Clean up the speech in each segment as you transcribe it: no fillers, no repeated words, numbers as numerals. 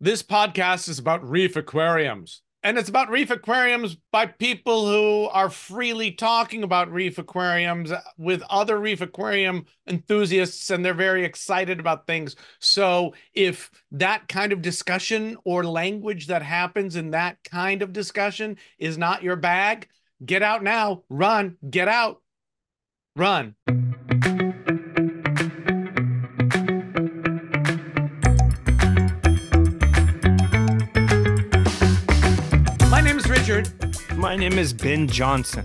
This podcast is about reef aquariums. And it's about reef aquariums by people who are freely talking about reef aquariums with other reef aquarium enthusiasts, and they're very excited about things. So, if that kind of discussion or language that happens in that kind of discussion is not your bag, get out now, run, get out, run. My name is Richard. My name is Ben Johnson.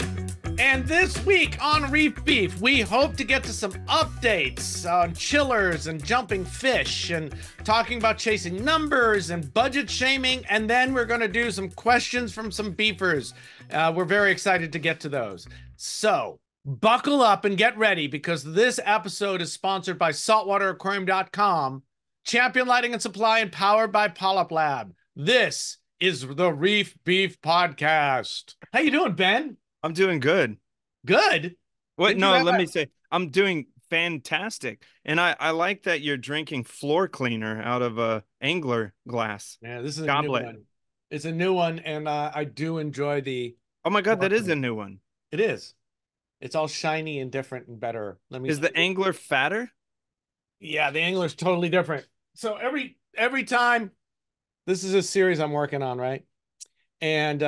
And this week on Reef Beef, we hope to get to some updates on chillers and jumping fish and talking about chasing numbers and budget shaming. And then we're going to do some questions from some beefers. We're very excited to get to those. So buckle up and get ready, because this episode is sponsored by saltwateraquarium.com, Champion Lighting and Supply, and powered by PolypLab. This is the Reef Beef Podcast. How you doing, Ben? I'm doing good. Good? Wait, no, let me say, I'm doing fantastic. And I like that you're drinking floor cleaner out of a angler glass. Yeah, this is goblet. a new one. It's a new one, and I do enjoy the... Oh my God, that is a new one. It is. It's all shiny and different and better. Is the angler fatter? Yeah, the angler's totally different. So every time... This is a series I'm working on, right? And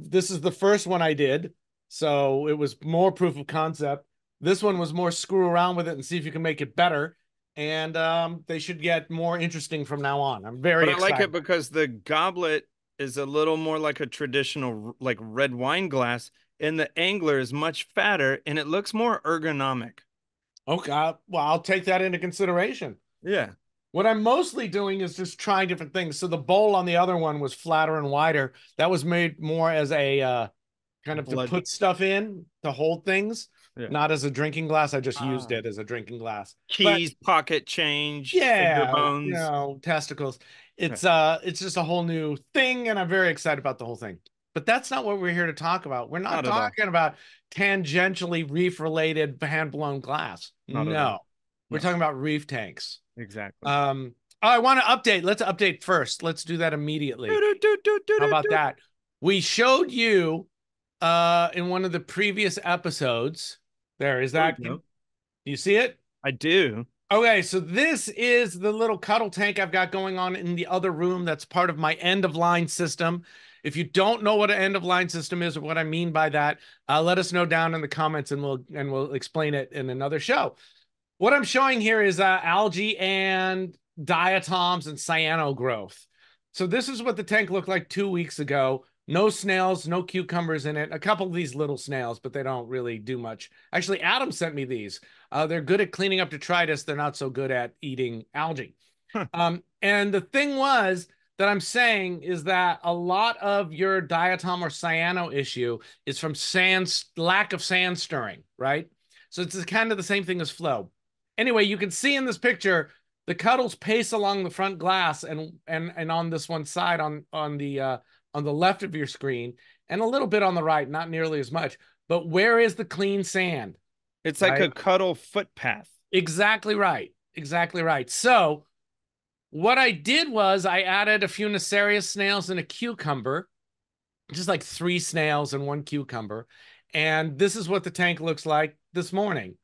this is the first one I did. So it was more proof of concept. This one was more screw around with it and see if you can make it better. And they should get more interesting from now on. I'm very excited. I like it because the goblet is a little more like a traditional, like red wine glass, and the angler is much fatter and it looks more ergonomic. Okay, well, I'll take that into consideration. Yeah. What I'm mostly doing is just trying different things. So the bowl on the other one was flatter and wider. That was made more as a kind of to put stuff in, to hold things, not as a drinking glass. I just used it as a drinking glass. Keys, pocket change, yeah, finger bones, you know, testicles. It's just a whole new thing, and I'm very excited about the whole thing. But that's not what we're here to talk about. We're not talking about tangentially reef-related hand-blown glass. No. We're talking about reef tanks. Exactly. I want to update. Let's update first. Let's do that immediately. How about that? We showed you in one of the previous episodes. There is that. Do you see it? I do. Okay, so this is the little cuddle tank I've got going on in the other room. That's part of my end of line system. If you don't know what an end of line system is or what I mean by that, let us know down in the comments, and we'll explain it in another show. What I'm showing here is algae and diatoms and cyano growth. So this is what the tank looked like 2 weeks ago. No snails, no cucumbers in it. A couple of these little snails, but they don't really do much. Actually, Adam sent me these. They're good at cleaning up detritus. They're not so good at eating algae. And the thing was that I'm saying is that a lot of your diatom or cyano issue is from lack of sand stirring, right? So it's kind of the same thing as flow. Anyway, you can see in this picture, the cuddles pace along the front glass and on this one side on the left of your screen, and a little bit on the right, not nearly as much. But where is the clean sand? It's like a cuddle footpath. Exactly right. Exactly right. So what I did was I added a few Nacerius snails and a cucumber, just like 3 snails and 1 cucumber. And this is what the tank looks like this morning.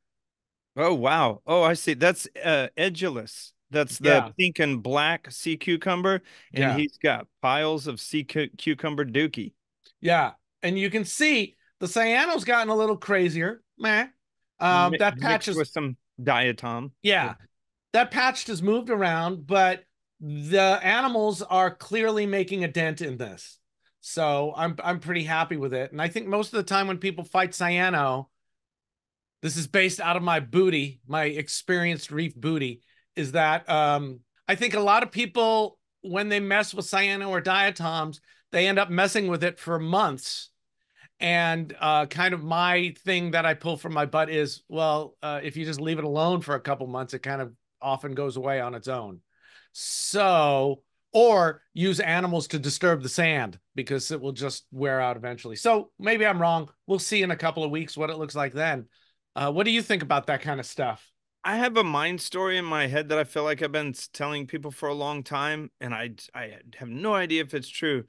Oh, wow. Oh, I see. That's edulous. That's the pink and black sea cucumber. And he's got piles of sea cucumber dookie. Yeah. And you can see the cyano's gotten a little crazier. That patch is with some diatom. Yeah. That patch has moved around, but the animals are clearly making a dent in this. So I'm pretty happy with it. And I think most of the time when people fight cyano, this is based out of my booty, my experienced reef booty, is that I think a lot of people, when they mess with cyano or diatoms, they end up messing with it for months. And kind of my thing that I pull from my butt is, well, if you just leave it alone for a couple months, it kind of often goes away on its own. So, or use animals to disturb the sand, because it will just wear out eventually. So maybe I'm wrong. We'll see in a couple of weeks what it looks like then. What do you think about that kind of stuff? I have a mind story in my head that I feel like I've been telling people for a long time, and I have no idea if it's true.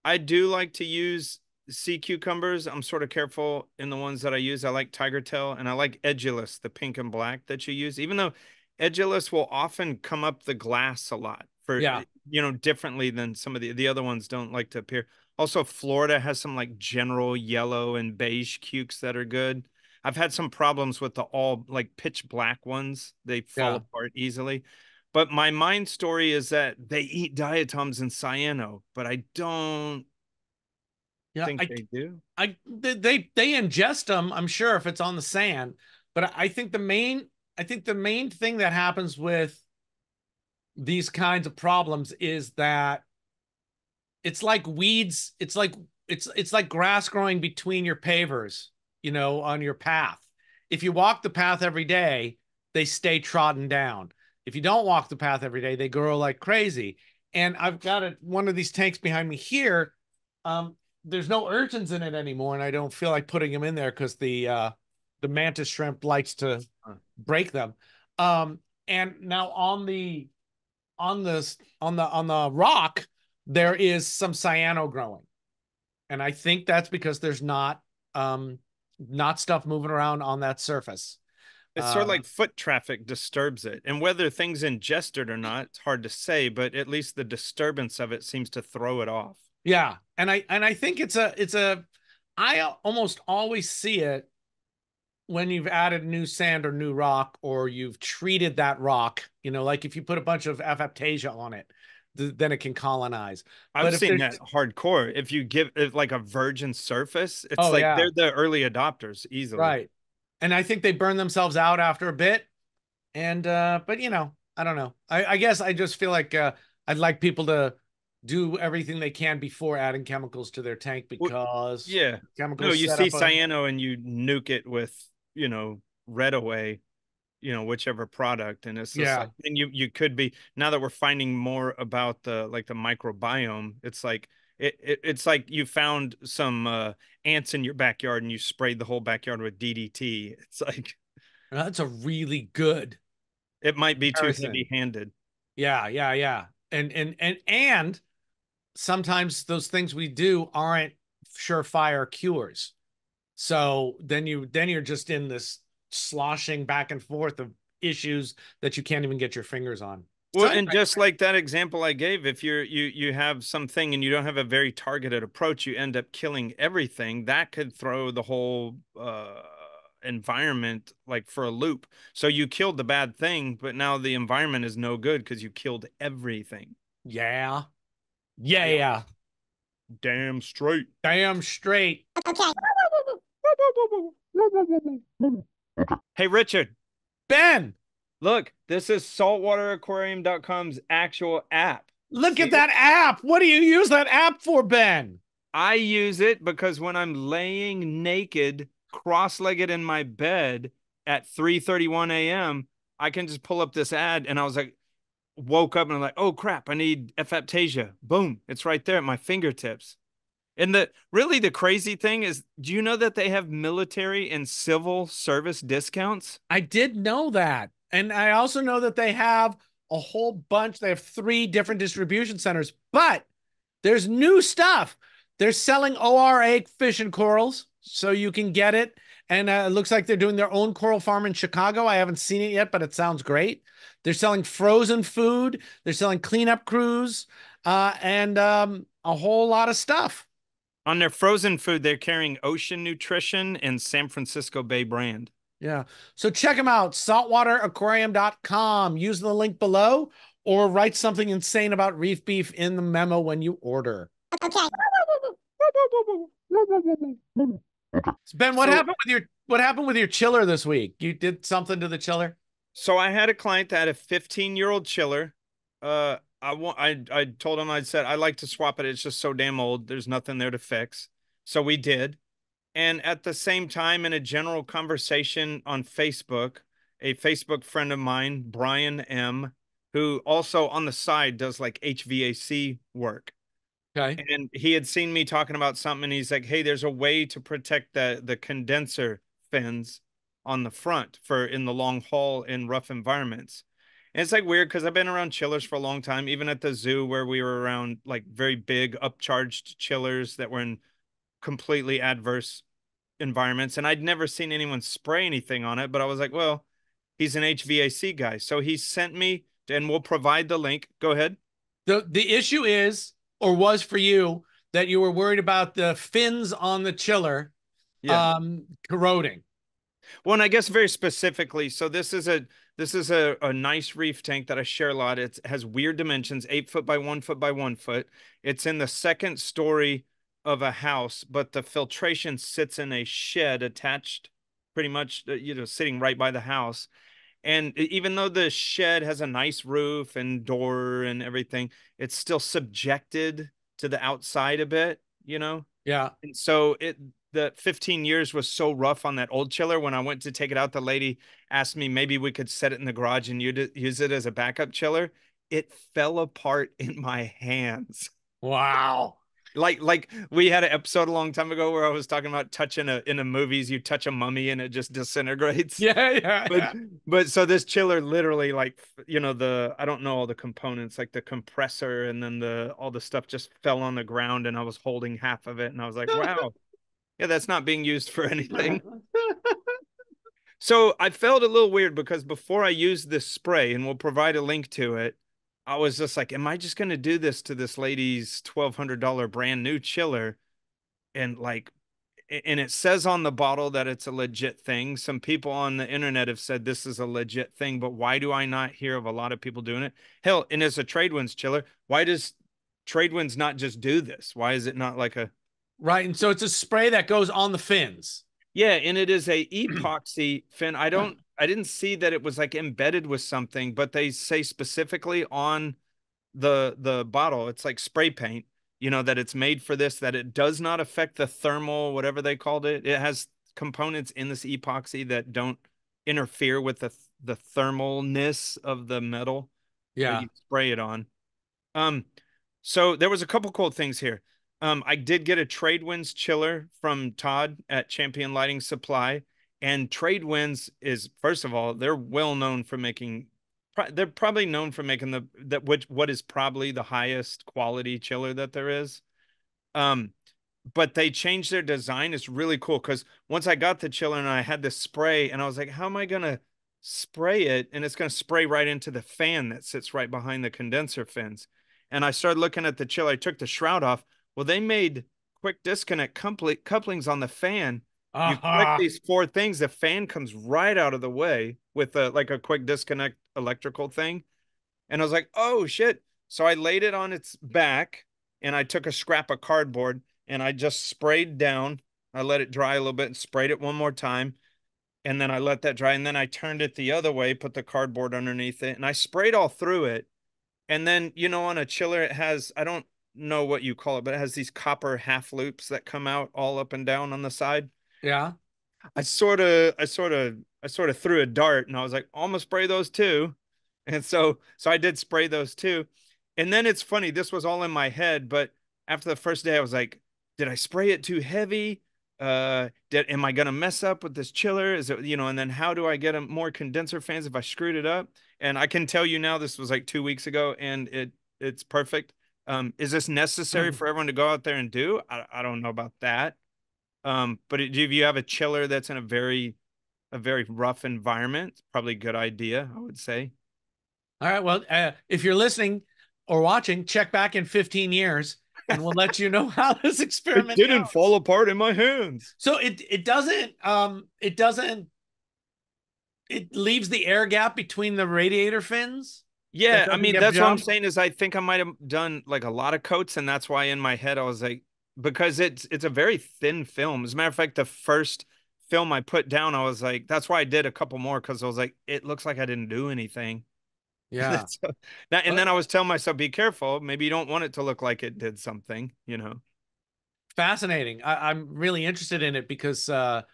I do like to use sea cucumbers. I'm sort of careful in the ones that I use. I like tiger tail and I like edulous, the pink and black that you use, even though edulous will often come up the glass a lot for, Yeah. differently than some of the other ones don't like to appear. Also, Florida has some like general yellow and beige cukes that are good. I've had some problems with the all like pitch black ones. They fall Yeah. apart easily. But my mind story is that they eat diatoms and cyano, but I don't Yeah. think they do. They ingest them, I'm sure, if it's on the sand. But I think the main thing that happens with these kinds of problems is that it's like weeds. It's like grass growing between your pavers, on your path. If you walk the path every day, they stay trodden down. If you don't walk the path every day, they grow like crazy. And I've got one of these tanks behind me here. Um, there's no urchins in it anymore, and I don't feel like putting them in there because the mantis shrimp likes to break them. Um, and now on the rock, there is some cyano growing. And I think that's because there's not stuff moving around on that surface. It's sort of Uh like foot traffic disturbs it. And whether things ingest it or not, it's hard to say, but at least the disturbance of it seems to throw it off. yeah. And I think it's a I almost always see it when you've added new sand or new rock, or you've treated that rock, like if you put a bunch of Aphaptasia on it, then it can colonize. I've But if seen there's that hardcore. If you give it like a virgin surface, it's Oh like yeah, they're the early adopters easily. right. And I think they burn themselves out after a bit. And but I don't know. I guess I just feel like I'd like people to do everything they can before adding chemicals to their tank, Well, because yeah. No, chemicals you set see up a cyano and you nuke it with, red away, whichever product. And it's just yeah. like, and you could be, now that we're finding more about the microbiome, it's like it's like you found some ants in your backyard and you sprayed the whole backyard with DDT. It's like That's a really good it might be too comparison. heavy-handed. Yeah, yeah, yeah. And sometimes those things we do aren't surefire cures. So then you're just in this sloshing back and forth of issues that you can't even get your fingers on. So Well, anyway, and just like that example I gave, if you have something and you don't have a very targeted approach, you end up killing everything. That could throw the whole environment like for a loop. So you killed the bad thing, but now the environment is no good because you killed everything. yeah. Yeah, Yep. yeah. Damn straight. Damn straight. Hey, Richard, Ben, look, this is saltwateraquarium.com's actual app. look See at it? that app. What do you use that app for, Ben? I use it because when I'm laying naked, cross-legged in my bed at 3:31 a.m., I can just pull up this ad and I was like, woke up and I'm like, oh crap, I need F-Aptasia. Boom, it's right there at my fingertips. And the crazy thing is, do you know that they have military and civil service discounts? I did know that. And I also know that they have a whole bunch. They have 3 different distribution centers, but there's new stuff. They're selling ORA fish and corals, so you can get it. And it looks like they're doing their own coral farm in Chicago. I haven't seen it yet, but it sounds great. They're selling frozen food. They're selling cleanup crews, and a whole lot of stuff. On their frozen food, they're carrying Ocean Nutrition and San Francisco Bay brand. Yeah. So check them out, saltwateraquarium.com. Use the link below, or write something insane about reef beef in the memo when you order. Okay. So Ben, So what happened with your chiller this week? You did something to the chiller? So I had a client that had a 15-year-old chiller. I told him, I said I like to swap it. It's just so damn old. There's nothing there to fix. So we did. And at the same time, in a general conversation on Facebook, a Facebook friend of mine, Brian M, who also on the side does like HVAC work. Okay. And he had seen me talking about something and he's like, "Hey, there's a way to protect the condenser fins on the front for in the long haul in rough environments. And it's like weird because I've been around chillers for a long time, even at the zoo where we were around like very big upcharged chillers that were in completely adverse environments. And I'd never seen anyone spray anything on it, but I was like, well, he's an HVAC guy. So he sent me, and we'll provide the link. Go ahead. The issue is, or was for you, that you were worried about the fins on the chiller Yeah. corroding. Well, and I guess very specifically, so this is a nice reef tank that I share a lot. It has weird dimensions, 8 foot by 1 foot by 1 foot. It's in the second story of a house, but the filtration sits in a shed attached, pretty much, sitting right by the house. And even though the shed has a nice roof and door and everything, it's still subjected to the outside a bit. Yeah. And so the 15 years was so rough on that old chiller. When I went to take it out, the lady asked me maybe we could set it in the garage and use it as a backup chiller. It fell apart in my hands. Wow. Like we had an episode a long time ago where I was talking about touching in the movies, you touch a mummy and it just disintegrates. Yeah, yeah, But yeah. but so this chiller literally, like, the I don't know all the components, like the compressor and then the all the stuff just fell on the ground and I was holding half of it and I was like, wow, yeah, that's not being used for anything. So I felt a little weird because before I used this spray, and we'll provide a link to it, I was just like, am I just going to do this to this lady's $1,200 brand new chiller? And like, and it says on the bottle that it's a legit thing. Some people on the internet have said this is a legit thing, but why do I not hear of a lot of people doing it? Hell, and as a Tradewinds chiller, why does Tradewinds not just do this? Why is it not like a Right. And so it's a spray that goes on the fins. Yeah, and it is a epoxy fin. I didn't see that it was like embedded with something, but they say specifically on the bottle, it's like spray paint, that it's made for this, that it does not affect the thermal, whatever they called it. It has components in this epoxy that don't interfere with the thermalness of the metal that Yeah. you spray it on. Um, so there was a couple cool things here. I did get a Tradewinds chiller from Todd at Champion Lighting Supply, and Tradewinds is, first of all, they're well known for making. They're probably known for making what is probably the highest quality chiller that there is. Um, but they changed their design. It's really cool because once I got the chiller and I had this spray, and I was like, how am I gonna spray it? And it's gonna spray right into the fan that sits right behind the condenser fins. And I started looking at the chiller. I took the shroud off. Well, they made quick disconnect couplings on the fan. You click Uh-huh. these four things, the fan comes right out of the way with a quick disconnect electrical thing. And I was like, oh shit. So I laid it on its back and I took a scrap of cardboard and I just sprayed down. I let it dry a little bit and sprayed it one more time. And then I let that dry. And then I turned it the other way, put the cardboard underneath it, and I sprayed all through it. And then, on a chiller, it has, I don't know what you call it, but it has these copper half loops that come out all up and down on the side. Yeah. I sort of threw a dart and I was like, almost spray those too. And so I did spray those too. And then it's funny, this was all in my head, but after the first day, I was like, did I spray it too heavy? Am I gonna mess up with this chiller? Is it, and then how do I get more condenser fans if I screwed it up? And I can tell you now, this was like 2 weeks ago and it's perfect. Is this necessary for everyone to go out there and do? I don't know about that. But if you have a chiller that's in a very rough environment, it's probably a good idea, I would say. All right. Well, if you're listening or watching, check back in 15 years and we'll let you know how this It experiment didn't goes. fall apart in my hands. So it leaves the air gap between the radiator fins that Yeah, I doesn't mean, get that's what I'm jumped. saying is I think I might have done like a lot of coats, and that's why in my head I was like, because it's a very thin film. As a matter of fact, the first film I put down, I was like, that's why I did a couple more because I was like, it looks like I didn't do anything. Yeah. So, and then I was telling myself, be careful. Maybe you don't want it to look like it did something. Fascinating. I'm really interested in it because I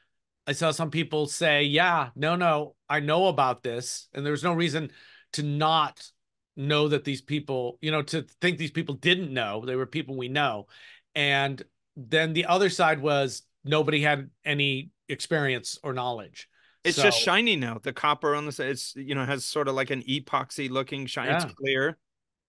saw some people say, yeah, no, I know about this. And there's no reason to not know that these people, to think these people didn't know. They were people we know. And then the other side was nobody had any experience or knowledge. It's just So shiny now. The copper on the side, it's, has sort of like an epoxy looking shine. It's yeah, clear,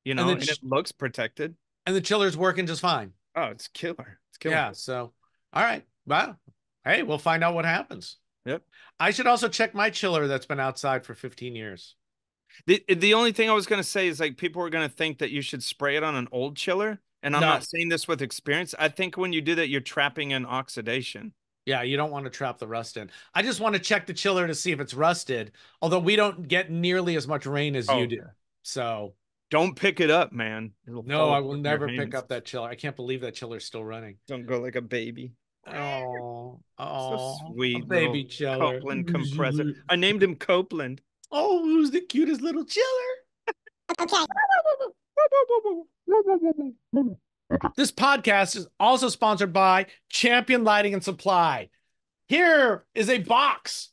and the and it looks protected. and the chiller's working just fine. Oh, it's killer. It's killer. Yeah. So all right. Well, hey, we'll find out what happens. Yep. I should also check my chiller that's been outside for 15 years. The only thing I was going to say is like people are going to think that you should spray it on an old chiller. And I'm No. not saying this with experience. I think when you do that, you're trapping in oxidation. Yeah, you don't want to trap the rust in. I just want to check the chiller to see if it's rusted, although we don't get nearly as much rain as you Oh, do. So, don't pick it up, man. It'll no, fall I apart will in your never pick hands. up that chiller. I can't believe that chiller's still running. Don't go like a baby. Oh, So oh, a sweet, baby little chiller. Copeland compressor. I named him Copeland. Oh, who's the cutest little chiller? Okay. This podcast is also sponsored by Champion Lighting and Supply. Here is a box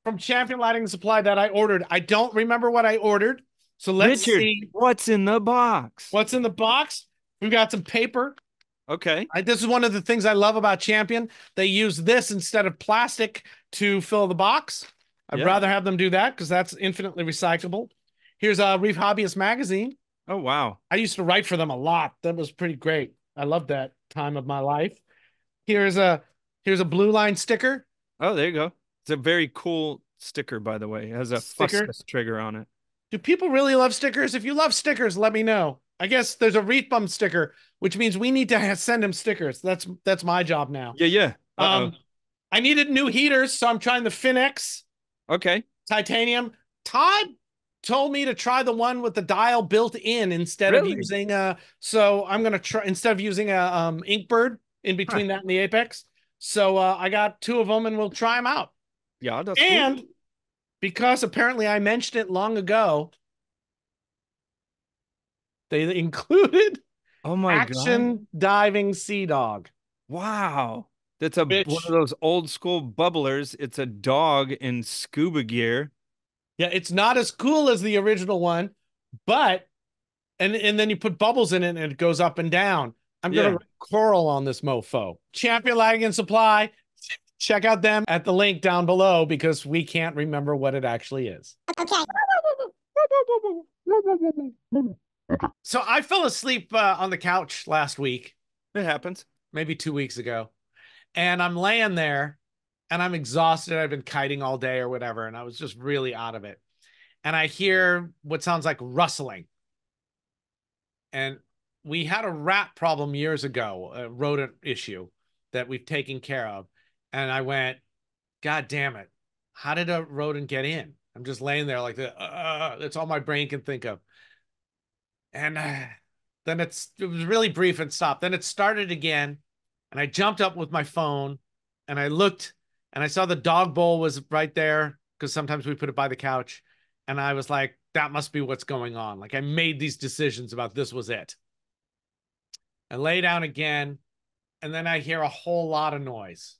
from Champion Lighting and Supply that I ordered. I don't remember what I ordered. So let's Richard, see what's in the box? what's in the box. We've got some paper. Okay. This is one of the things I love about Champion. They use this instead of plastic to fill the box. I'd Yeah. rather have them do that because that's infinitely recyclable. Here's a Reef Hobbyist magazine. Oh, wow. I used to write for them a lot. That was pretty great. I loved that time of my life. Here's a blue line sticker. Oh, there you go. It's a very cool sticker, by the way. It has a Sticker. Fuscus trigger on it. Do people really love stickers? If you love stickers, let me know. I guess there's a Reef Bum sticker, which means we need to send him stickers. That's my job now. Yeah, yeah. Uh-oh. I needed new heaters, so I'm trying the Finex Okay. titanium. Todd told me to try the one with the dial built in instead of Really? using so I'm gonna try instead of using a Inkbird in between that and the Apex. So I got two of them and we'll try them out. Yeah, that's And cool. because apparently I mentioned it long ago, they included Oh my God. Action Diving Sea Dog. Wow. That's one Which, of those old school bubblers. It's a dog in scuba gear. yeah, it's not as cool as the original one, but and then you put bubbles in it and it goes up and down. I'm gonna write coral on this mofo. Champion Lighting and Supply. Check out them at the link down below because we can't remember what it actually is. Okay. So I fell asleep on the couch last week, It happens. maybe 2 weeks ago, and I'm laying there and I'm exhausted. I've been kiting all day or whatever, and I was just really out of it. And I hear what sounds like rustling. And we had a rat problem years ago, a rodent issue that we've taken care of. And I went, God damn it. How did a rodent get in? I'm just laying there like that's all my brain can think of. And then it was really brief and stopped. Then it started again. And I jumped up with my phone and I looked and I saw the dog bowl was right there because sometimes we put it by the couch. And I was like, that must be what's going on. Like I made these decisions about this was it. I lay down again and then I hear a whole lot of noise.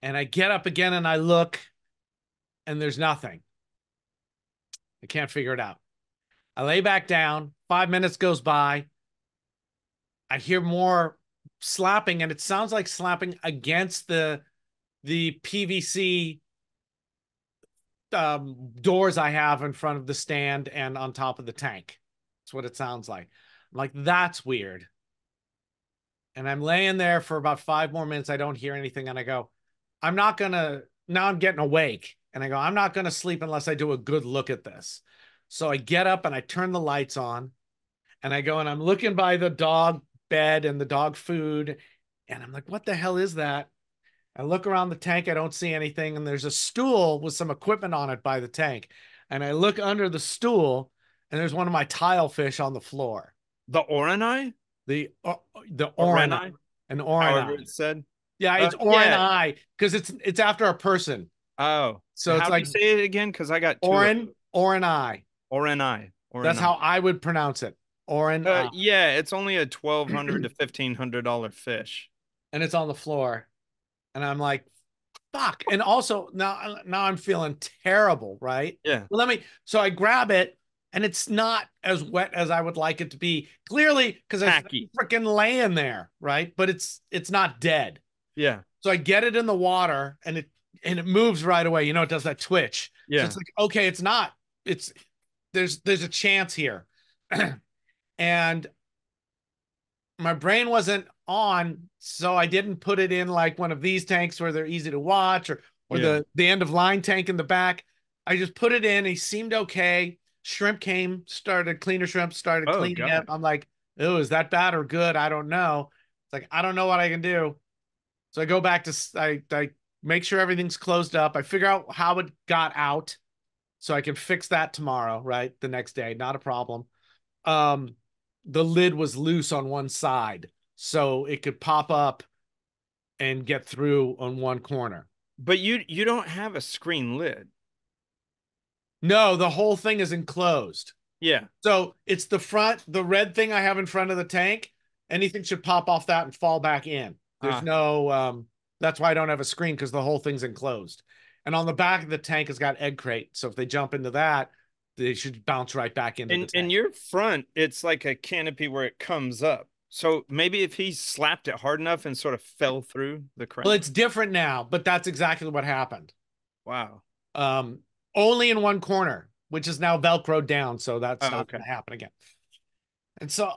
And I get up again and I look and there's nothing. I can't figure it out. I lay back down. 5 minutes goes by. I hear more slapping and it sounds like slapping against the PVC doors I have in front of the stand and on top of the tank. That's what it sounds like. I'm like, that's weird. And I'm laying there for about 5 more minutes. I don't hear anything. And I go, now I'm getting awake. And I go, I'm not going to sleep unless I do a good look at this. So I get up and I turn the lights on and I go and I'm looking by the dog bed and the dog food. And I'm like, what the hell is that? I look around the tank. I don't see anything. And there's a stool with some equipment on it by the tank. And I look under the stool and there's one of my tile fish on the floor. The Orani? The Orani. An However Orani. it's said. Yeah, it's Orani because it's after a person. Oh. So it's how like do you say it again? Because I got two. Orani. Orani. That's how I would pronounce it. Orani. Yeah, it's only a $1,200 to $1,500 fish. And it's on the floor. And I'm like, fuck. And also now I'm feeling terrible, right? Yeah. Well, so I grab it and it's not as wet as I would like it to be. Clearly, because it's freaking laying there, right? But it's not dead. Yeah. So I get it in the water and and it moves right away. You know, it does that twitch. So Yeah. it's like, okay, it's not, it's there's a chance here. And my brain wasn't on, so I didn't put it in like one of these tanks where they're easy to watch, or Yeah. the end of line tank in the back. I just put it in. He seemed okay. Shrimp came, started cleaner shrimp, started Oh cleaning up. God. I'm like, oh, is that bad or good? I don't know. It's like I don't know what I can do. So I go back to I make sure everything's closed up. I figure out how it got out so I can fix that tomorrow, right? The next day, not a problem. Um, the lid was loose on one side, so it could pop up and get through on one corner. But you don't have a screen lid. No, the whole thing is enclosed. Yeah. So it's the front, the red thing I have in front of the tank. Anything should pop off that and fall back in. There's Ah. no, that's why I don't have a screen because the whole thing's enclosed. And on the back of the tank has got egg crate. So if they jump into that, they should bounce right back into the In tank. your front, it's like a canopy where it comes up. So maybe if he slapped it hard enough and sort of fell through the Well, crack. it's different now, but that's exactly what happened. Wow. Um, Only in one corner, which is now Velcroed down. So that's Oh, not okay. going to happen again. And so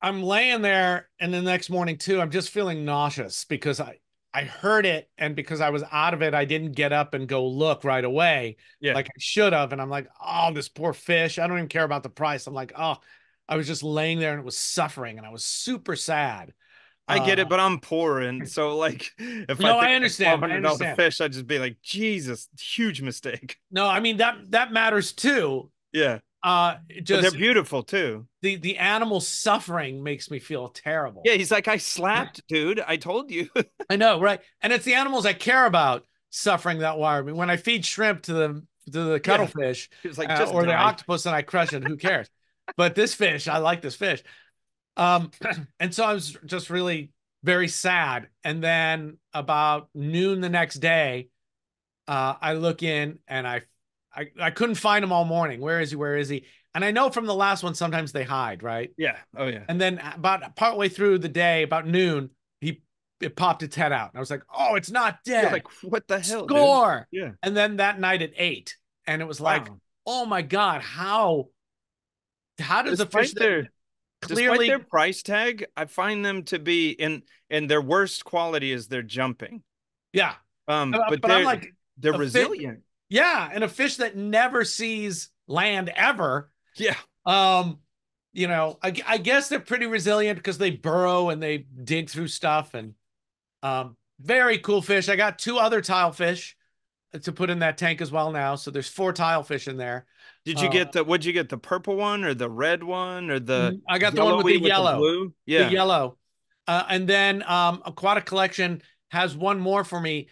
I'm laying there, and the next morning too, I'm just feeling nauseous because I heard it, and because I was out of it, I didn't get up and go look right away Yeah. like I should have. And I'm like, oh, this poor fish. I don't even care about the price. I'm like, oh, I was just laying there and it was suffering, and I was super sad. I Uh, get it, but I'm poor, and so like if I no, think I it's a twelve understand. I hundred dollar understand. fish, I'd just be like, Jesus, huge mistake. No, I mean that matters too. Yeah, It but they're just beautiful too. the animal suffering makes me feel terrible. Yeah, he's like, I slapped, dude. I told you. I know, right? And it's the animals I care about suffering that way. I mean, when I feed shrimp to the Yeah, cuttlefish he was like, just or the die. octopus and I crush it, who cares? But this fish, I like this fish. Um, and so I was just really very sad. And then about noon the next day, I look in and I couldn't find him all morning. Where is he? Where is he? And I know from the last one, sometimes they hide, right? Yeah. Oh yeah. And then about partway through the day, about noon, he it popped its head out. And I was like, oh, it's not You're dead. like, what the hell, dude? Score. Yeah. And then that night at 8. And it was like, Wow. oh my God, how does a fish Despite that their despite their clearly, price tag, I find them to be in their worst quality is their jumping. yeah. But But I'm like they're a fish, resilient. yeah, and a fish that never sees land ever. Yeah. Um, I guess they're pretty resilient because they burrow and they dig through stuff and very cool fish. I got two other tile fish to put in that tank as well now. So there's four tile fish in there. Did you Uh, get what'd you get? The purple one or the red one or the I got the one with yellowy with the yellow, blue? the Yeah. yellow. And then Aquatic Collection has one more for me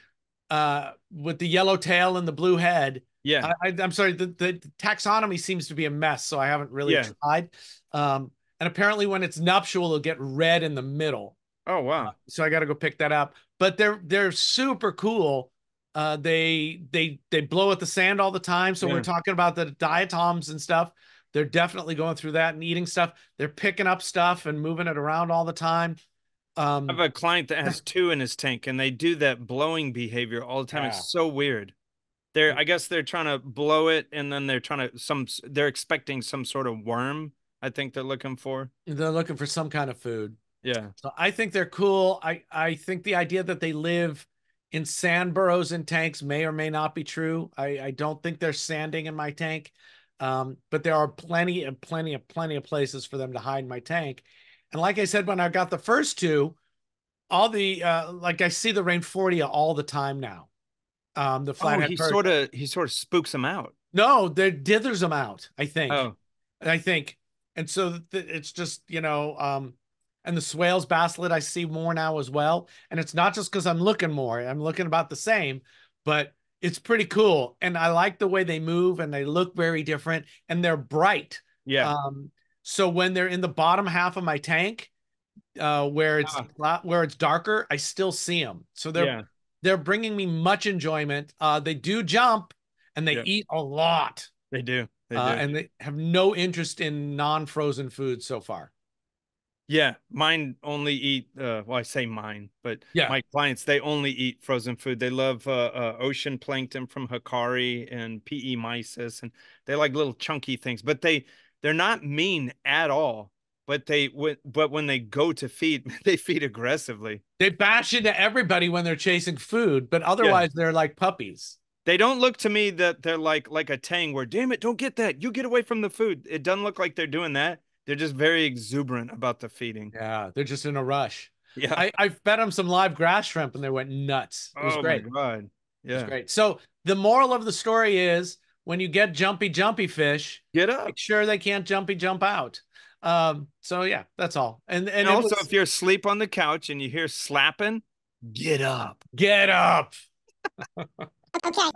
with the yellow tail and the blue head. Yeah. I'm sorry, the taxonomy seems to be a mess, so I haven't really Yeah. tried. And apparently, when it's nuptial, it'll get red in the middle. Oh wow. So I got to go pick that up. But they're super cool. They blow at the sand all the time. So we're Yeah. talking about the diatoms and stuff. They're definitely going through that and eating stuff. They're picking up stuff and moving it around all the time. I have a client that has two in his tank and they do that blowing behavior all the time. Yeah. It's so weird. I guess they're trying to blow it and then they're expecting some sort of worm, I think they're looking for. They're looking for some kind of food. Yeah. So I think they're cool. I think the idea that they live in sand burrows in tanks may or may not be true. I don't think they're sanding in my tank. But there are plenty of places for them to hide in my tank. And like I said, when I got the first two, all the like I see the Rainfordia all the time now. The Oh, flathead he sort of spooks them out. no, they dithers them out, I think. Oh, I think. And so it's just, and the swales basslet I see more now as well. And it's not just because I'm looking more, I'm looking about the same, but it's pretty cool. And I like the way they move and they look very different and they're bright. yeah. So when they're in the bottom half of my tank, where Ah, where it's darker, I still see them. So yeah. they're bringing me much enjoyment. They do jump and they Yeah. eat a lot. They do. They do. And they have no interest in non-frozen food so far. Yeah, mine only eat well, I say mine, but Yeah. my clients, they only eat frozen food. They love ocean plankton from Hikari and PE mysis, and they like little chunky things, but they're not mean at all. But but when they go to feed, they feed aggressively. They bash into everybody when they're chasing food, but Yeah. otherwise they're like puppies. They don't look to me that they're like a Tang where, damn it, don't get that. You get away from the food. It doesn't look like they're doing that. They're just very exuberant about the feeding. Yeah, they're just in a rush. Yeah. I fed them some live grass shrimp and they went nuts. It was Oh my great. God. It was Yeah. great. So the moral of the story is when you get jumpy fish, Get make up. sure they can't jump out. So yeah, that's all. And And it also, was if you're asleep on the couch and you hear slapping, get up. get up. Okay.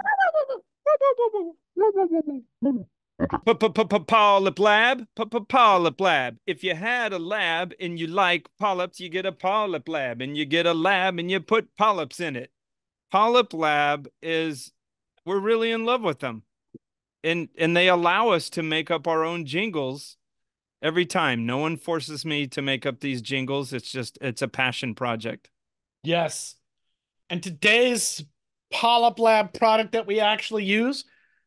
PolypLab. PolypLab. If you had a lab and you like polyps, you get a PolypLab, and you get a lab and you put polyps in it. PolypLab is, we're really in love with them. And they allow us to make up our own jingles every time. No one forces me to make up these jingles. It's a passion project. Yes. And today's PolypLab product that we actually use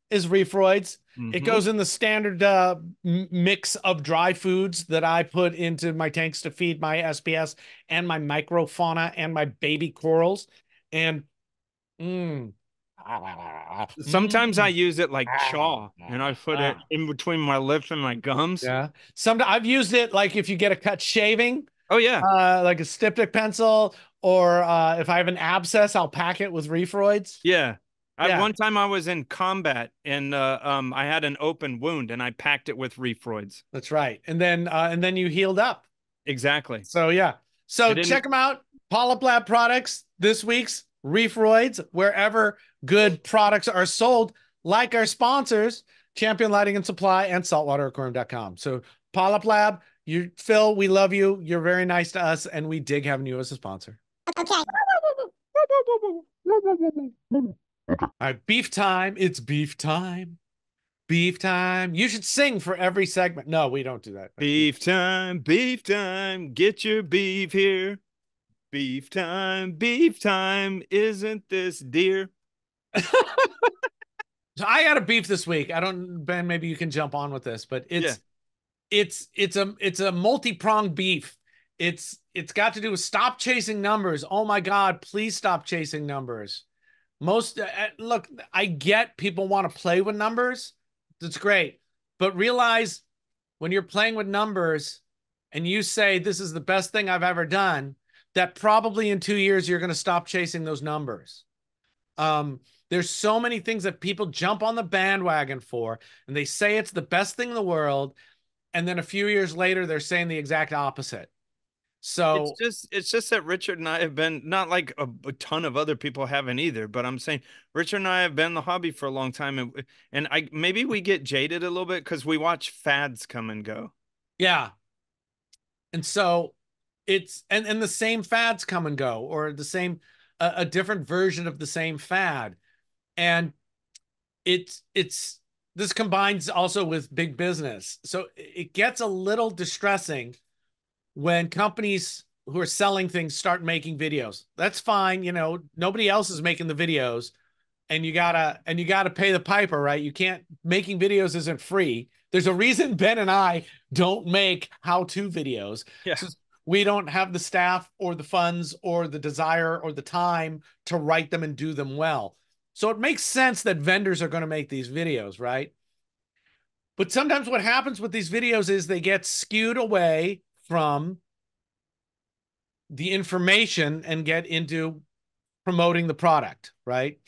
is Reefroids. It Mm-hmm. goes in the standard mix of dry foods that I put into my tanks to feed my SPS and my microfauna and my baby corals. And mm, Sometimes I mm, use it like chaw, and I put it in between my lips and my gums. yeah. Sometimes I've used it like if you get a cut shaving, Oh yeah, like a styptic pencil, or if I have an abscess, I'll pack it with Reefroids. yeah. I Yeah, one time I was in combat and I had an open wound and I packed it with Reefroids. that's right. And then you healed up. Exactly. So yeah. I So didn't. check them out. PolypLab products this week's Reefroids, wherever good products are sold, like our sponsors, Champion Lighting and Supply and saltwateraquarium.com. So PolypLab, you Phil, we love you. You're very nice to us, and we dig having you as a sponsor. Okay. All right, beef time. It's beef time. Beef time. You should sing for every segment. No, we don't do that. Beef time, beef time. Get your beef here. Beef time, beef time. Isn't this dear? So I got a beef this week. I don't, Ben, maybe you can jump on with this, but Yeah. it's a multi-pronged beef. It's got to do with stop chasing numbers. Oh my God, please stop chasing numbers. Most look, I get people want to play with numbers. That's great. But realize when you're playing with numbers and you say this is the best thing I've ever done, that probably in 2 years you're going to stop chasing those numbers. There's so many things that people jump on the bandwagon for, and they say it's the best thing in the world, and then a few years later they're saying the exact opposite. So It's just that Richard and I have been, not like a ton of other people haven't either, but I'm saying Richard and I have been in the hobby for a long time, and I maybe we get jaded a little bit because we watch fads come and go. yeah, and so and the same fads come and go, or the same a different version of the same fad, and it's this combines also with big business, so it gets a little distressing when companies who are selling things start making videos. That's fine, nobody else is making the videos, and you gotta pay the piper, right? You can't making videos isn't free. There's a reason Ben and I don't make how-to videos. Yeah. So we don't have the staff or the funds or the desire or the time to write them and do them well. So it makes sense that vendors are going to make these videos, right? But sometimes what happens with these videos is they get skewed away from the information and get into promoting the product, right?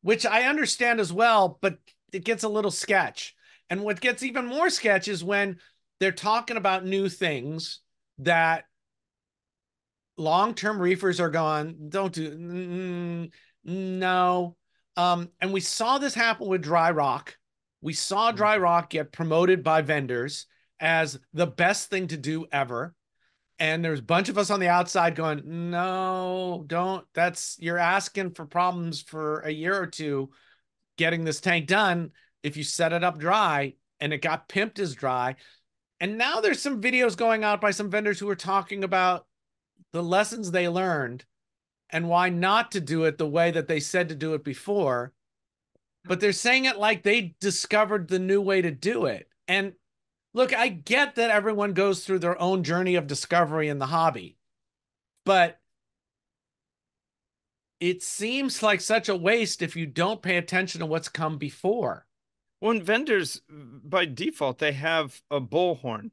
Which I understand as well, but it gets a little sketch. And what gets even more sketch is when they're talking about new things that long-term reefers are going, don't do, no. And we saw this happen with dry rock. We saw dry rock get promoted by vendors as the best thing to do ever. And there's a bunch of us on the outside going, no, don't. You're asking for problems for a year or two getting this tank done. If you set it up dry and it got pimped as dry, And now there's some videos going out by some vendors who are talking about the lessons they learned and why not to do it the way that they said to do it before. But they're saying it like they discovered the new way to do it. And look, I get that everyone goes through their own journey of discovery in the hobby, but it seems like such a waste if you don't pay attention to what's come before. Well, and vendors by default, they have a bullhorn.